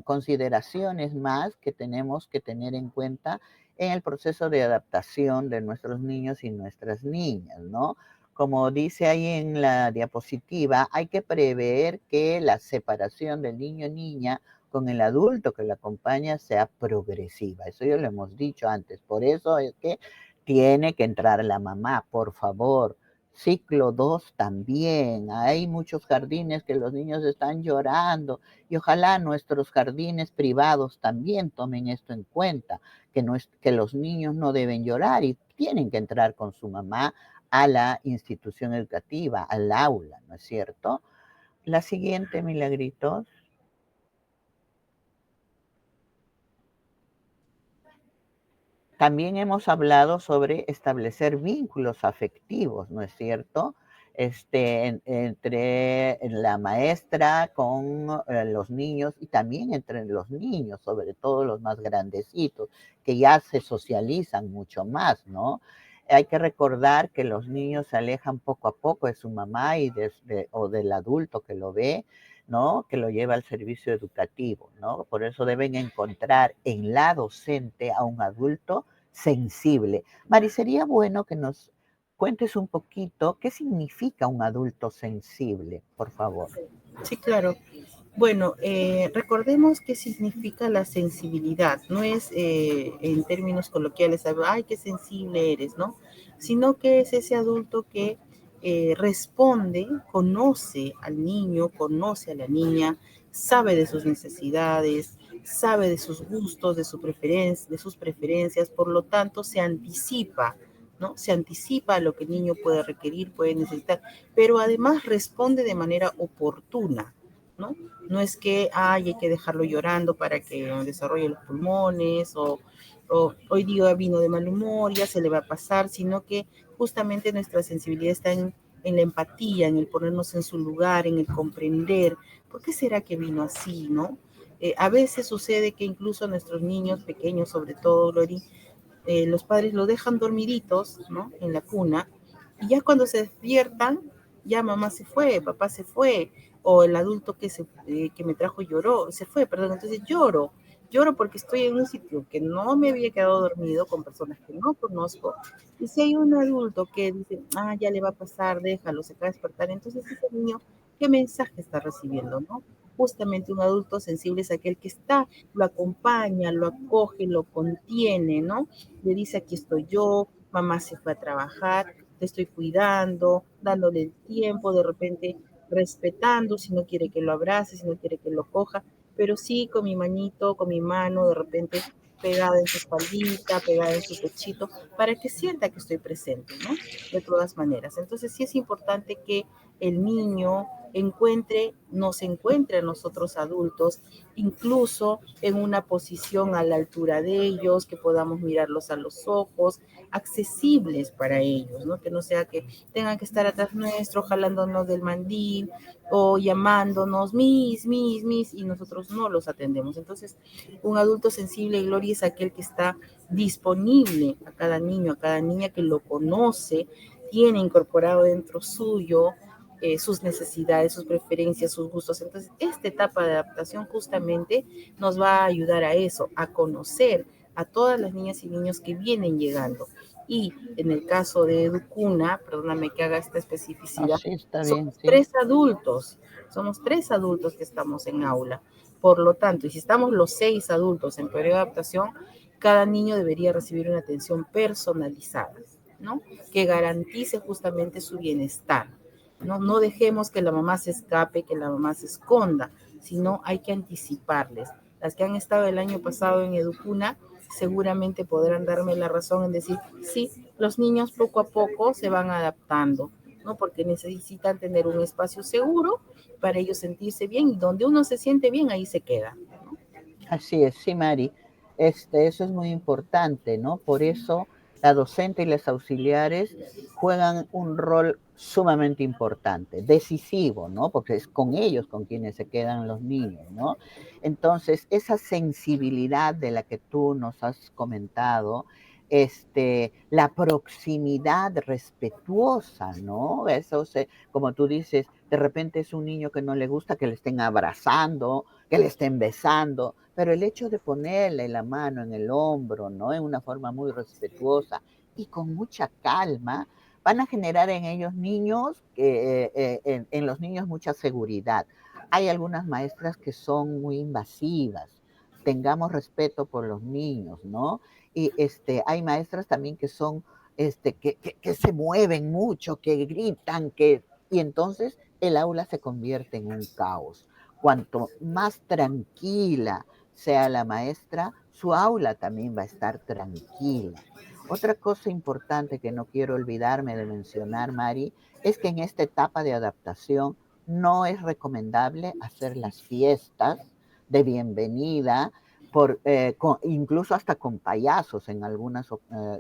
consideraciones más que tenemos que tener en cuenta en el proceso de adaptación de nuestros niños y nuestras niñas, ¿no? Como dice ahí en la diapositiva, hay que prever que la separación del niño o niña con el adulto que lo acompaña sea progresiva. Eso ya lo hemos dicho antes. Por eso es que tiene que entrar la mamá, por favor. Ciclo 2 también. Hay muchos jardines que los niños están llorando y ojalá nuestros jardines privados también tomen esto en cuenta, que, no es, que los niños no deben llorar y tienen que entrar con su mamá a la institución educativa, al aula, ¿no es cierto? La siguiente, Milagritos. También hemos hablado sobre establecer vínculos afectivos, ¿no es cierto? Entre la maestra con los niños y también entre los niños, sobre todo los más grandecitos, que ya se socializan mucho más, ¿no? Hay que recordar que los niños se alejan poco a poco de su mamá o del adulto que lo ve, ¿no? Que lo lleva al servicio educativo, ¿no? Por eso deben encontrar en la docente a un adulto sensible. Mari, sería bueno que nos cuentes un poquito qué significa un adulto sensible, por favor. Sí, claro. Bueno, recordemos qué significa la sensibilidad. No es en términos coloquiales, ay, qué sensible eres, ¿no? Sino que es ese adulto que responde, conoce al niño, conoce a la niña, sabe de sus necesidades, sabe de sus gustos, de sus preferencias, por lo tanto se anticipa, ¿no? Se anticipa a lo que el niño puede requerir, puede necesitar, pero además responde de manera oportuna, ¿no? No es que hay que dejarlo llorando para que desarrolle los pulmones o hoy día vino de mal humor, ya se le va a pasar, sino que justamente nuestra sensibilidad está en la empatía, en el ponernos en su lugar, en el comprender por qué será que vino así, ¿no? A veces sucede que incluso nuestros niños pequeños, sobre todo, Lori, los padres lo dejan dormiditos, ¿no? En la cuna, y ya cuando se despiertan, ya mamá se fue, papá se fue, o el adulto que me trajo lloró, se fue, perdón, entonces lloro porque estoy en un sitio que no me había quedado dormido con personas que no conozco, y si hay un adulto que dice, ya le va a pasar, déjalo, se va a despertar, entonces ese niño, ¿qué mensaje está recibiendo, no? Justamente un adulto sensible es aquel que está, lo acompaña, lo acoge, lo contiene, ¿no? Le dice, aquí estoy yo, mamá se fue a trabajar, te estoy cuidando, dándole el tiempo, de repente respetando, si no quiere que lo abrace, si no quiere que lo coja, pero sí con mi manito, con mi mano, de repente pegada en su espaldita, pegada en su pechito, para que sienta que estoy presente, ¿no? De todas maneras. Entonces sí es importante que el niño nos encuentre a nosotros adultos, incluso en una posición a la altura de ellos, que podamos mirarlos a los ojos, accesibles para ellos, ¿no? Que no sea que tengan que estar atrás nuestro, jalándonos del mandil o llamándonos, mis, y nosotros no los atendemos. Entonces, un adulto sensible, Gloria, es aquel que está disponible a cada niño, a cada niña que lo conoce, tiene incorporado dentro suyo sus necesidades, sus preferencias, sus gustos. Entonces, esta etapa de adaptación justamente nos va a ayudar a eso, a conocer a todas las niñas y niños que vienen llegando. Y en el caso de Educuna, perdóname que haga esta No, especificidad, sí, está bien, somos sí. somos tres adultos que estamos en aula. Por lo tanto, y si estamos los 6 adultos en periodo de adaptación, cada niño debería recibir una atención personalizada, ¿no? Que garantice justamente su bienestar. No dejemos que la mamá se escape, que la mamá se esconda, sino hay que anticiparles. Las que han estado el año pasado en Educuna seguramente podrán darme la razón en decir, sí, los niños poco a poco se van adaptando, ¿no? Porque necesitan tener un espacio seguro para ellos sentirse bien y donde uno se siente bien, ahí se queda, ¿no? Así es, sí, Mari. Eso es muy importante, ¿no? Por eso la docente y las auxiliares juegan un rol sumamente importante, decisivo, ¿no? Porque es con ellos con quienes se quedan los niños, ¿no? Entonces, esa sensibilidad de la que tú nos has comentado, la proximidad respetuosa, ¿no? Eso como tú dices, de repente es un niño que no le gusta que le estén abrazando, que le estén besando, pero el hecho de ponerle la mano en el hombro, ¿no? En una forma muy respetuosa y con mucha calma, van a generar en ellos niños, en los niños mucha seguridad. Hay algunas maestras que son muy invasivas. Tengamos respeto por los niños, ¿no? Y hay maestras también que son, que se mueven mucho, que gritan, y entonces el aula se convierte en un caos. Cuanto más tranquila sea la maestra, su aula también va a estar tranquila. Otra cosa importante que no quiero olvidarme de mencionar, Mari, es que en esta etapa de adaptación no es recomendable hacer las fiestas de bienvenida, incluso hasta con payasos en algunos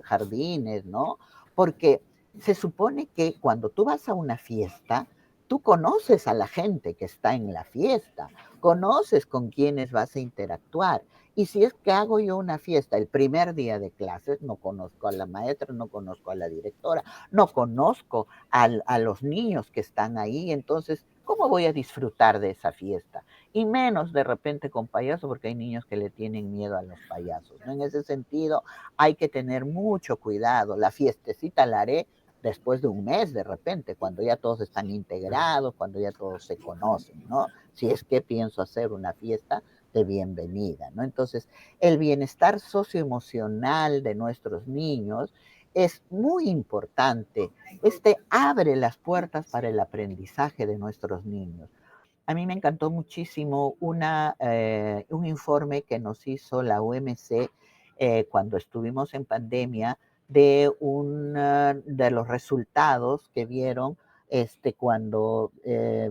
jardines, ¿no? Porque se supone que cuando tú vas a una fiesta, tú conoces a la gente que está en la fiesta, conoces con quienes vas a interactuar. Y si es que hago yo una fiesta el primer día de clases, no conozco a la maestra, no conozco a la directora, no conozco a los niños que están ahí, entonces, ¿cómo voy a disfrutar de esa fiesta? Y menos de repente con payasos, porque hay niños que le tienen miedo a los payasos, ¿no? En ese sentido, hay que tener mucho cuidado. La fiestecita la haré después de un mes de repente, cuando ya todos están integrados, cuando ya todos se conocen, ¿no? Si es que pienso hacer una fiesta de bienvenida, ¿no? Entonces, el bienestar socioemocional de nuestros niños es muy importante. Abre las puertas para el aprendizaje de nuestros niños. A mí me encantó muchísimo un informe que nos hizo la OMC cuando estuvimos en pandemia de los resultados que vieron cuando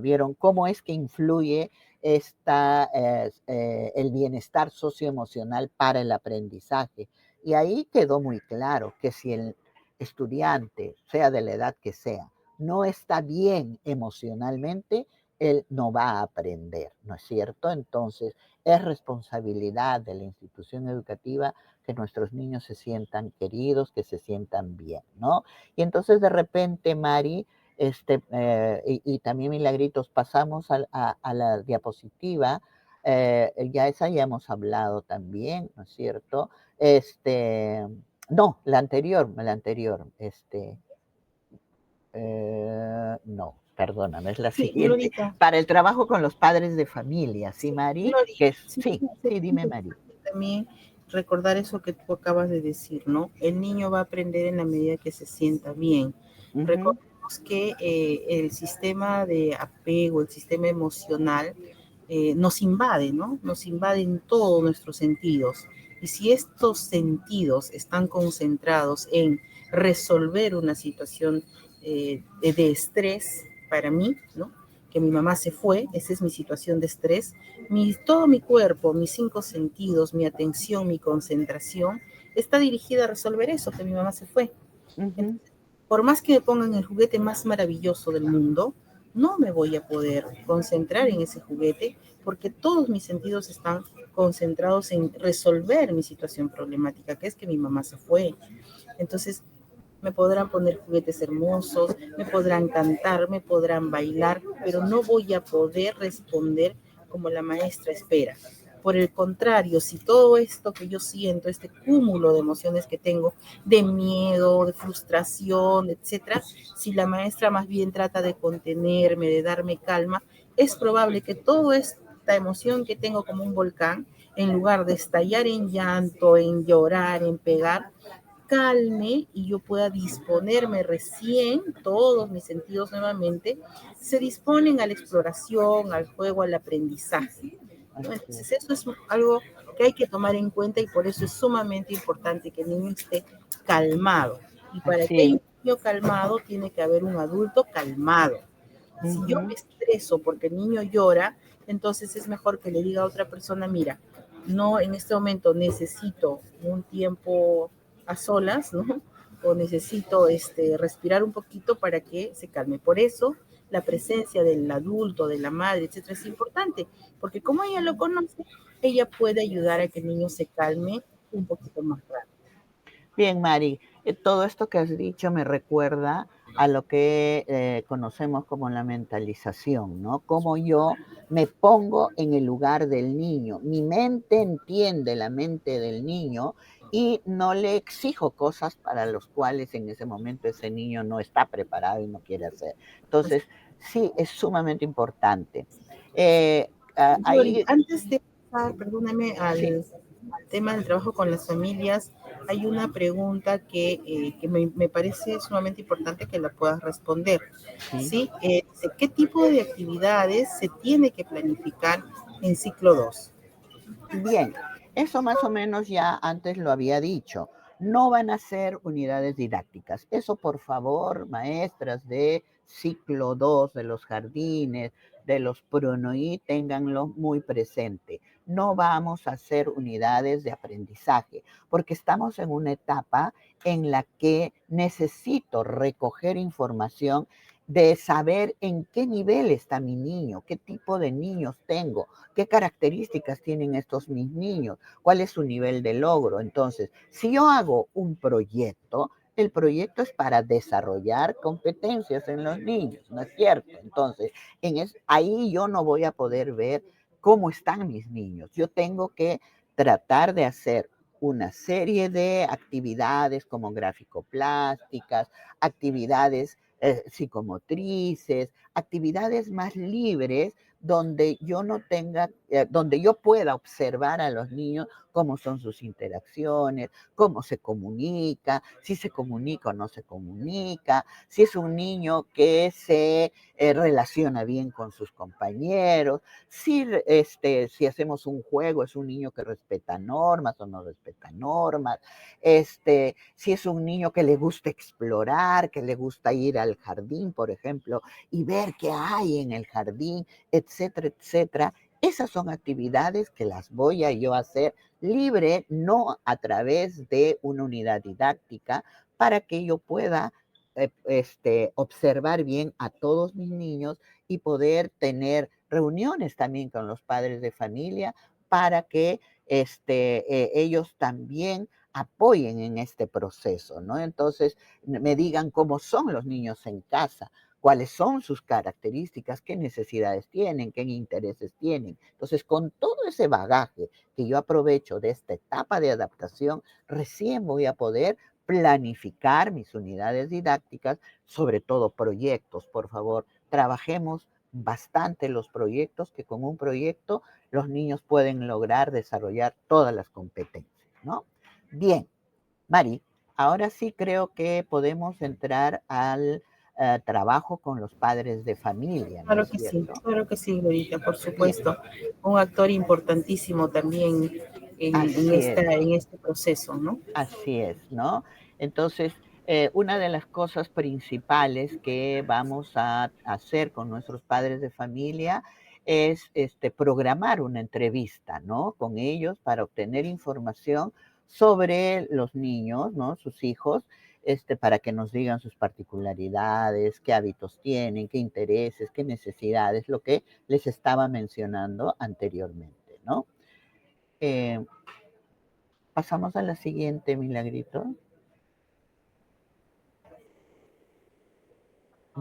vieron cómo es que influye el bienestar socioemocional para el aprendizaje. Y ahí quedó muy claro que si el estudiante, sea de la edad que sea, no está bien emocionalmente, él no va a aprender, ¿no es cierto? Entonces, es responsabilidad de la institución educativa que nuestros niños se sientan queridos, que se sientan bien, ¿no? Y entonces, de repente, Mari, y también Milagritos, pasamos a la diapositiva, ya esa ya hemos hablado también, ¿no es cierto? No, la anterior, no, perdóname, es la Sí, siguiente. Glorita, Para el trabajo con los padres de familia, ¿sí, sí, Mari? Glori, sí, Sí, sí, sí, es dime, Mari. importante también recordar eso que tú acabas de decir, ¿no? El niño va a aprender en la medida que se sienta bien. Ujú, Recordemos que el sistema de apego, el sistema emocional, nos invade, ¿no? Nos invaden todos nuestros sentidos. Y si estos sentidos están concentrados en resolver una situación de estrés para mí, ¿no? Que mi mamá se fue, esa es mi situación de estrés, todo mi cuerpo, mis 5 sentidos, mi atención, mi concentración, está dirigida a resolver eso, que mi mamá se fue. ujú. Entonces, por más que me pongan el juguete más maravilloso del mundo, no me voy a poder concentrar en ese juguete porque todos mis sentidos están concentrados en resolver mi situación problemática, que es que mi mamá se fue. Entonces, me podrán poner juguetes hermosos, me podrán cantar, me podrán bailar, pero no voy a poder responder como la maestra espera. Por el contrario, si todo esto que yo siento, este cúmulo de emociones que tengo, de miedo, de frustración, etcétera, si la maestra más bien trata de contenerme, de darme calma, es probable que toda esta emoción que tengo como un volcán, en lugar de estallar en llanto, en llorar, en pegar, calme y yo pueda disponerme recién, todos mis sentidos nuevamente, se disponen a la exploración, al juego, al aprendizaje, ¿no? Así es, Entonces eso es algo que hay que tomar en cuenta y por eso es sumamente importante que el niño esté calmado. Y para que así haya es. un niño calmado, tiene que haber un adulto calmado. Si yo me Ujú. estreso porque el niño llora, entonces es mejor que le diga a otra persona, mira, no, en este momento necesito un tiempo a solas, ¿no? o necesito respirar un poquito para que se calme. Por eso la presencia del adulto, de la madre, etcétera, es importante, porque como ella lo conoce, ella puede ayudar a que el niño se calme un poquito más rápido. Bien, Mari, todo esto que has dicho me recuerda a lo que conocemos como la mentalización, ¿no? Cómo yo me pongo en el lugar del niño. Mi mente entiende la mente del niño y no le exijo cosas para las cuales en ese momento ese niño no está preparado y no quiere hacer. Pues, Entonces, sí, es sumamente importante. Glory, Ahí, antes de pasar, perdóname, sí, al tema del trabajo con las familias, hay una pregunta que me parece sumamente importante que la puedas responder. sí. ¿Sí? Dice, ¿qué tipo de actividades se tiene que planificar en ciclo 2? Bien, eso más o menos ya antes lo había dicho. No van a ser unidades didácticas. Eso, por favor, maestras de ciclo 2 de los jardines, de los PRONOI, ténganlo muy presente. No vamos a hacer unidades de aprendizaje, porque estamos en una etapa en la que necesito recoger información de saber en qué nivel está mi niño, qué tipo de niños tengo, qué características tienen estos mis niños, cuál es su nivel de logro. Entonces, si yo hago un proyecto, el proyecto es para desarrollar competencias en los niños, ¿no es cierto? Entonces, ahí yo no voy a poder ver cómo están mis niños. Yo tengo que tratar de hacer una serie de actividades como gráfico-plásticas, actividades psicomotrices, actividades más libres donde yo no tenga, donde yo pueda observar a los niños cómo son sus interacciones, cómo se comunica, si se comunica o no se comunica, si es un niño que se relaciona bien con sus compañeros, si hacemos un juego, es un niño que respeta normas o no respeta normas, si es un niño que le gusta explorar, que le gusta ir al jardín, por ejemplo, y ver qué hay en el jardín, etcétera, etcétera. Esas son actividades que las voy a yo hacer libre, no a través de una unidad didáctica, para que yo pueda observar bien a todos mis niños y poder tener reuniones también con los padres de familia para que ellos también apoyen en este proceso, ¿no? Entonces, me digan cómo son los niños en casa, cuáles son sus características, qué necesidades tienen, qué intereses tienen. Entonces, con todo ese bagaje que yo aprovecho de esta etapa de adaptación, recién voy a poder planificar mis unidades didácticas, sobre todo proyectos. Por favor, trabajemos bastante los proyectos, que con un proyecto los niños pueden lograr desarrollar todas las competencias, ¿no? Bien, Mari, ahora sí creo que podemos entrar al trabajo con los padres de familia, ¿no es cierto? Claro que sí, Glorita, por Bien, supuesto. Un actor importantísimo también así es. en este proceso, ¿no? Así es, ¿no? Entonces, una de las cosas principales que vamos a hacer con nuestros padres de familia es programar una entrevista, ¿no? Con ellos para obtener información sobre los niños, ¿no? Sus hijos, para que nos digan sus particularidades, qué hábitos tienen, qué intereses, qué necesidades, lo que les estaba mencionando anteriormente, ¿no? Eh, Pasamos a la siguiente, Milagrito.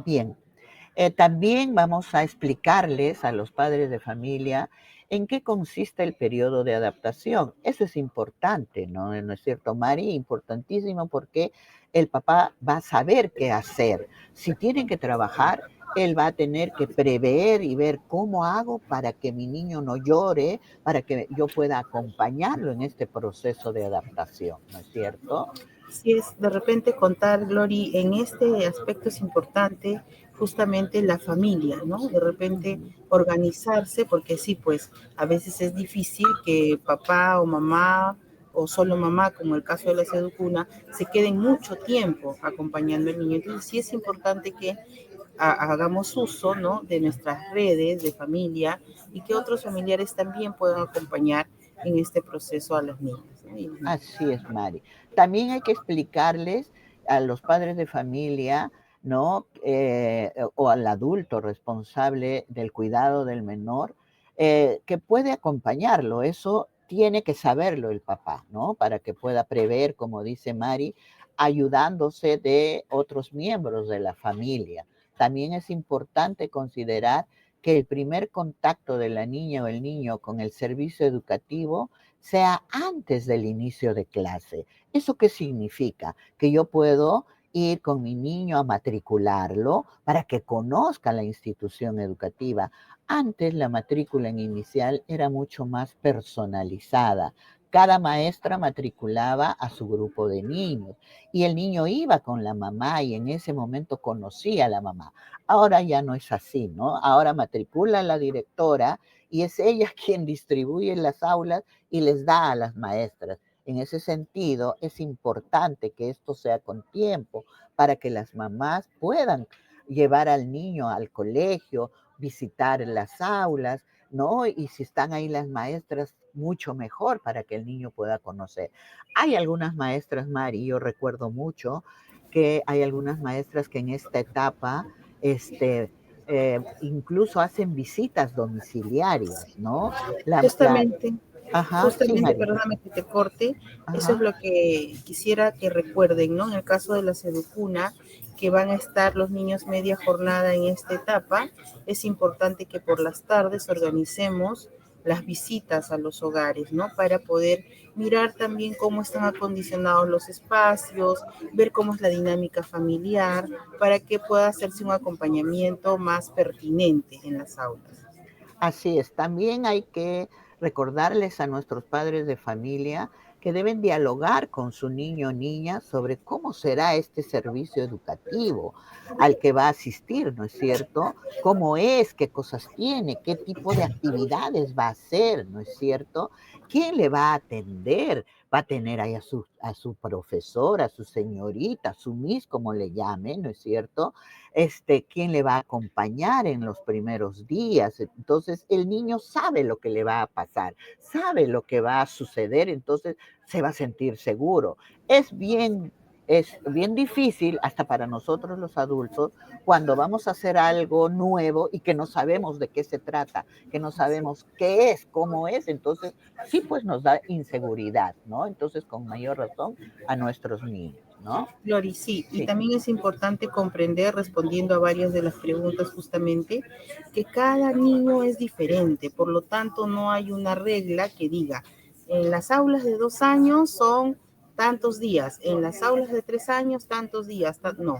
Bien, también vamos a explicarles a los padres de familia en qué consiste el periodo de adaptación. Eso es importante, ¿no? ¿No es cierto, Mari? Importantísimo porque el papá va a saber qué hacer. Si tienen que trabajar, él va a tener que prever y ver cómo hago para que mi niño no llore, para que yo pueda acompañarlo en este proceso de adaptación, ¿no es cierto? Si es de repente contar, Glory, en este aspecto es importante justamente la familia, ¿no? De repente Ujú. organizarse, porque sí, pues a veces es difícil que papá o mamá o solo mamá, como el caso de la Seducuna, se queden mucho tiempo acompañando al niño. Entonces sí es importante que hagamos uso, ¿no? De nuestras redes de familia y que otros familiares también puedan acompañar en este proceso a los niños, ¿no? Así es, Mari. También hay que explicarles a los padres de familia, ¿no? O al adulto responsable del cuidado del menor, que puede acompañarlo. Eso tiene que saberlo el papá, ¿no? Para que pueda prever, como dice Mari, ayudándose de otros miembros de la familia. También es importante considerar que el primer contacto de la niña o el niño con el servicio educativo sea antes del inicio de clase. ¿Eso qué significa? Que yo puedo ir con mi niño a matricularlo para que conozca la institución educativa. Antes la matrícula en inicial era mucho más personalizada. Cada maestra matriculaba a su grupo de niños y el niño iba con la mamá y en ese momento conocía a la mamá. Ahora ya no es así, ¿no? Ahora matricula a la directora y es ella quien distribuye las aulas y les da a las maestras. En ese sentido, es importante que esto sea con tiempo para que las mamás puedan llevar al niño al colegio, visitar las aulas, ¿no? Y si están ahí las maestras, mucho mejor para que el niño pueda conocer. Hay algunas maestras, Mari, yo recuerdo mucho que hay algunas maestras que en esta etapa, incluso hacen visitas domiciliarias, ¿no? La, Justamente, ajá, sí, justamente, Mari. perdóname que te corte, eso es Ajá. lo que quisiera que recuerden, ¿no? En el caso de la Seducuna, que van a estar los niños media jornada en esta etapa, es importante que por las tardes organicemos las visitas a los hogares, ¿no? Para poder mirar también cómo están acondicionados los espacios, ver cómo es la dinámica familiar, para que pueda hacerse un acompañamiento más pertinente en las aulas. Así es, también hay que recordarles a nuestros padres de familia que deben dialogar con su niño o niña sobre cómo será este servicio educativo al que va a asistir, ¿no es cierto? ¿Cómo es? ¿Qué cosas tiene? ¿Qué tipo de actividades va a hacer? ¿No es cierto? ¿Quién le va a atender? Va a tener ahí a su profesora, a su señorita, a su miss, como le llame, ¿no es cierto? Quién le va a acompañar en los primeros días. Entonces, el niño sabe lo que le va a pasar, sabe lo que va a suceder, entonces se va a sentir seguro. Es bien difícil, hasta para nosotros los adultos, cuando vamos a hacer algo nuevo y que no sabemos de qué se trata, que no sabemos qué es, cómo es, entonces sí, pues nos da inseguridad, ¿no? Entonces, con mayor razón, a nuestros niños, ¿no? Lori, sí, y Sí. también es importante comprender, respondiendo a varias de las preguntas justamente, que cada niño es diferente, por lo tanto no hay una regla que diga, en las aulas de 2 años son tantos días, en las aulas de 3 años tantos días, no,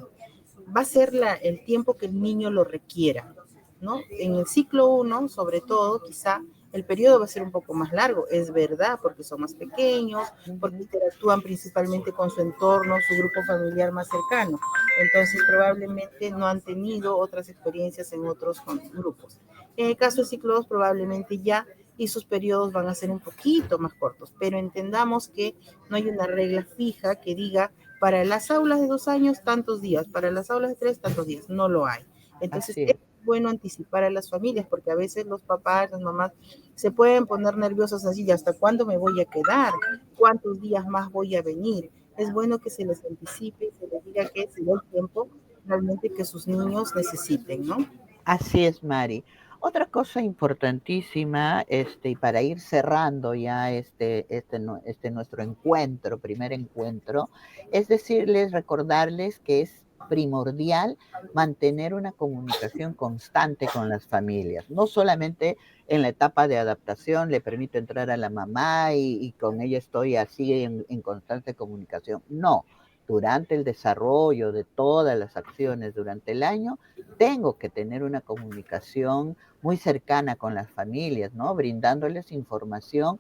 va a ser el tiempo que el niño lo requiera, ¿no? En el ciclo 1, sobre todo, quizá el periodo va a ser un poco más largo, es verdad, porque son más pequeños, porque Ujú. interactúan principalmente con su entorno, su grupo familiar más cercano. Entonces, probablemente no han tenido otras experiencias en otros grupos. En el caso del ciclo 2, probablemente ya y sus periodos van a ser un poquito más cortos, pero entendamos que no hay una regla fija que diga para las aulas de 2 años tantos días, para las aulas de 3 tantos días, no lo hay. Entonces Así es es. bueno anticipar a las familias porque a veces los papás, las mamás se pueden poner nerviosos así, ¿y hasta cuándo me voy a quedar? ¿Cuántos días más voy a venir? Es bueno que se les anticipe y se les diga que se dé el tiempo realmente que sus niños necesiten, ¿no? Así es, Mari. Otra cosa importantísima, y para ir cerrando ya este nuestro encuentro, primer encuentro, es decirles, recordarles que es primordial mantener una comunicación constante con las familias. No solamente en la etapa de adaptación le permito entrar a la mamá y con ella estoy así en constante comunicación. No, durante el desarrollo de todas las acciones durante el año, tengo que tener una comunicación muy cercana con las familias, ¿no? Brindándoles información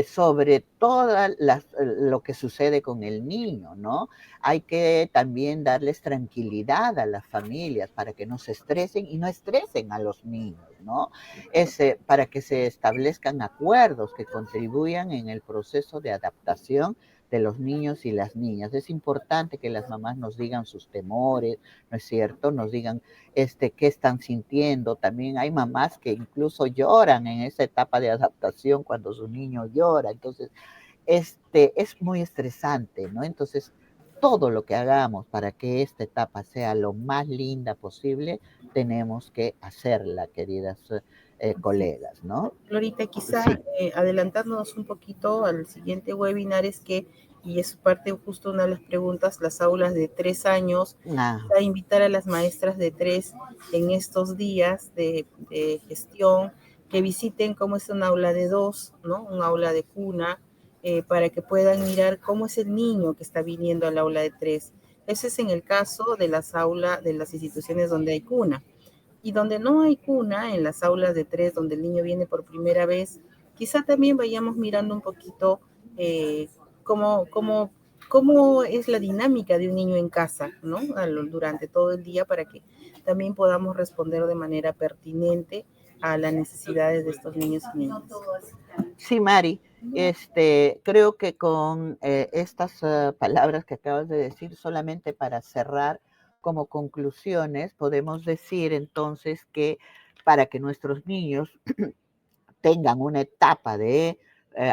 sobre lo que sucede con el niño, ¿no? Hay que también darles tranquilidad a las familias para que no se estresen y no estresen a los niños, ¿no? Para que se establezcan acuerdos que contribuyan en el proceso de adaptación de los niños y las niñas. Es importante que las mamás nos digan sus temores, ¿no es cierto? Nos digan qué están sintiendo. También hay mamás que incluso lloran en esa etapa de adaptación cuando su niño llora. Entonces, es muy estresante, ¿no? Entonces, todo lo que hagamos para que esta etapa sea lo más linda posible, tenemos que hacerla, queridas colegas, ¿no? Glorita, quizá Sí. adelantándonos un poquito al siguiente webinar es que, y es parte justo una de las preguntas, las aulas de 3 años, Ah, a invitar a las maestras de 3 en estos días de gestión que visiten cómo es un aula de 2, ¿no? Un aula de cuna, para que puedan mirar cómo es el niño que está viniendo al aula de 3. Ese es en el caso de las aulas de las instituciones donde hay cuna. Y donde no hay cuna, en las aulas de 3, donde el niño viene por primera vez, quizá también vayamos mirando un poquito eh, cómo, cómo, cómo es la dinámica de un niño en casa, ¿no? Durante todo el día para que también podamos responder de manera pertinente a las necesidades de estos niños y niñas. sí, Mari, creo que con estas palabras que acabas de decir, solamente para cerrar como conclusiones, podemos decir entonces que para que nuestros niños tengan una etapa de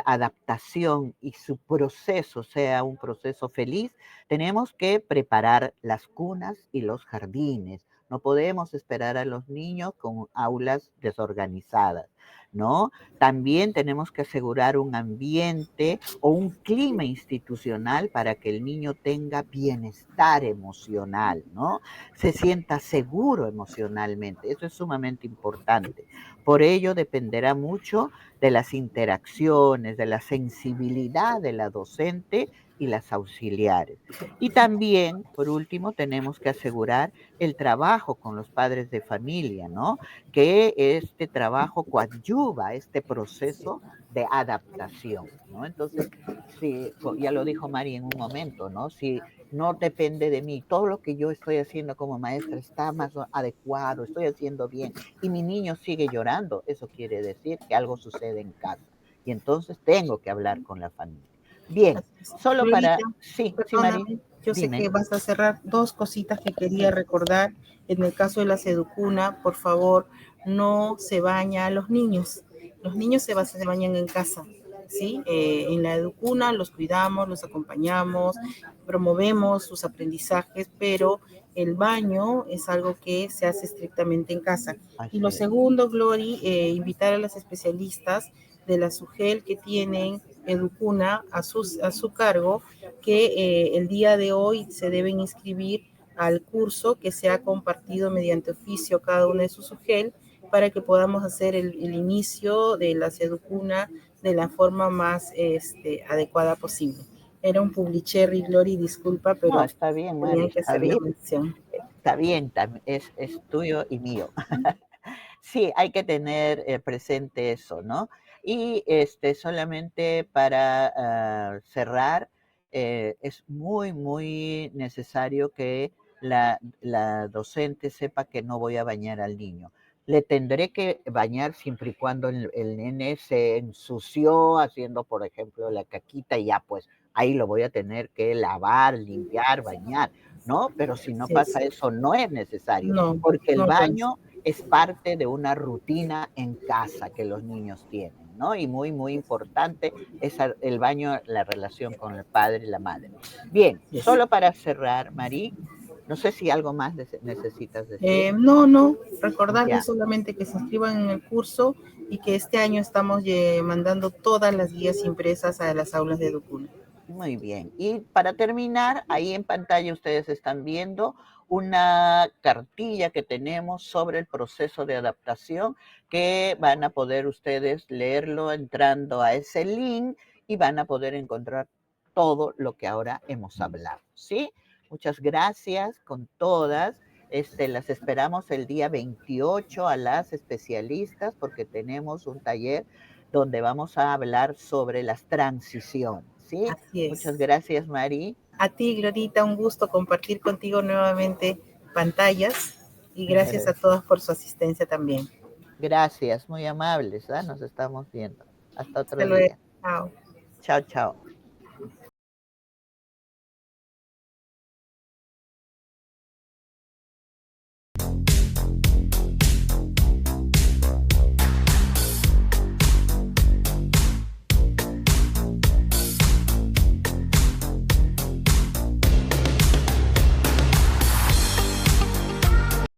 adaptación y su proceso sea un proceso feliz, tenemos que preparar las cunas y los jardines. No podemos esperar a los niños con aulas desorganizadas, ¿no? También tenemos que asegurar un ambiente o un clima institucional para que el niño tenga bienestar emocional, ¿no? Se sienta seguro emocionalmente. Eso es sumamente importante. Por ello dependerá mucho de las interacciones, de la sensibilidad de la docente y las auxiliares. Y también, por último, tenemos que asegurar el trabajo con los padres de familia, ¿no? Que este trabajo coadyuva este proceso de adaptación, ¿no? Entonces, sí, ya lo dijo Mari en un momento, ¿no? Si no depende de mí, todo lo que yo estoy haciendo como maestra está más adecuado, estoy haciendo bien, y mi niño sigue llorando, eso quiere decir que algo sucede en casa. Y entonces tengo que hablar con la familia. Bien, solo Florita, para... Sí, sí, Mari, perdóname, yo sé dime. que vas a cerrar dos cositas que quería recordar. En el caso de la seducuna, por favor, no se baña a los niños. Los niños se bañan en casa, ¿sí? En la educuna los cuidamos, los acompañamos, promovemos sus aprendizajes, pero el baño es algo que se hace estrictamente en casa. Y lo Así es. segundo, Glory, invitar a las especialistas de la SUGEL que tienen Educuna a su cargo, que el día de hoy se deben inscribir al curso que se ha compartido mediante oficio cada uno de sus SUGEL para que podamos hacer el inicio de la Educuna de la forma más adecuada posible. Era un publicherry, Glory, disculpa, No, pero está bien, Mari, tenía que está hacer la bien. mención. Está bien, es tuyo y mío. Sí, hay que tener presente eso, ¿no? Y solamente para cerrar, es muy, muy necesario que la docente sepa que no voy a bañar al niño. Le tendré que bañar siempre y cuando el nene se ensució haciendo, por ejemplo, la caquita y ya pues ahí lo voy a tener que lavar, limpiar, bañar, ¿no? Pero si no Así es. pasa eso, no es necesario, No, porque el no lo es. baño es parte de una rutina en casa que los niños tienen, ¿no? Y muy, muy importante es el baño, la relación con el padre y la madre. Bien, Así es. solo para cerrar, Marí, no sé si algo más necesitas decir. No, recordarles Ya, solamente que se inscriban en el curso y que este año estamos mandando todas las guías impresas a las aulas de Educuna. muy bien. Y para terminar, ahí en pantalla ustedes están viendo una cartilla que tenemos sobre el proceso de adaptación que van a poder ustedes leerlo entrando a ese link y van a poder encontrar todo lo que ahora hemos hablado, ¿sí? Muchas gracias con todas. Las esperamos el día 28 a las especialistas porque tenemos un taller donde vamos a hablar sobre las transiciones, ¿sí? Así Muchas es. gracias, Mari. A ti, Glorita, un gusto compartir contigo nuevamente pantallas y gracias a todas por su asistencia también. Gracias, muy amables, ¿ah? Nos estamos viendo. Hasta Hasta otro luego. día. Chao. Chao, chao.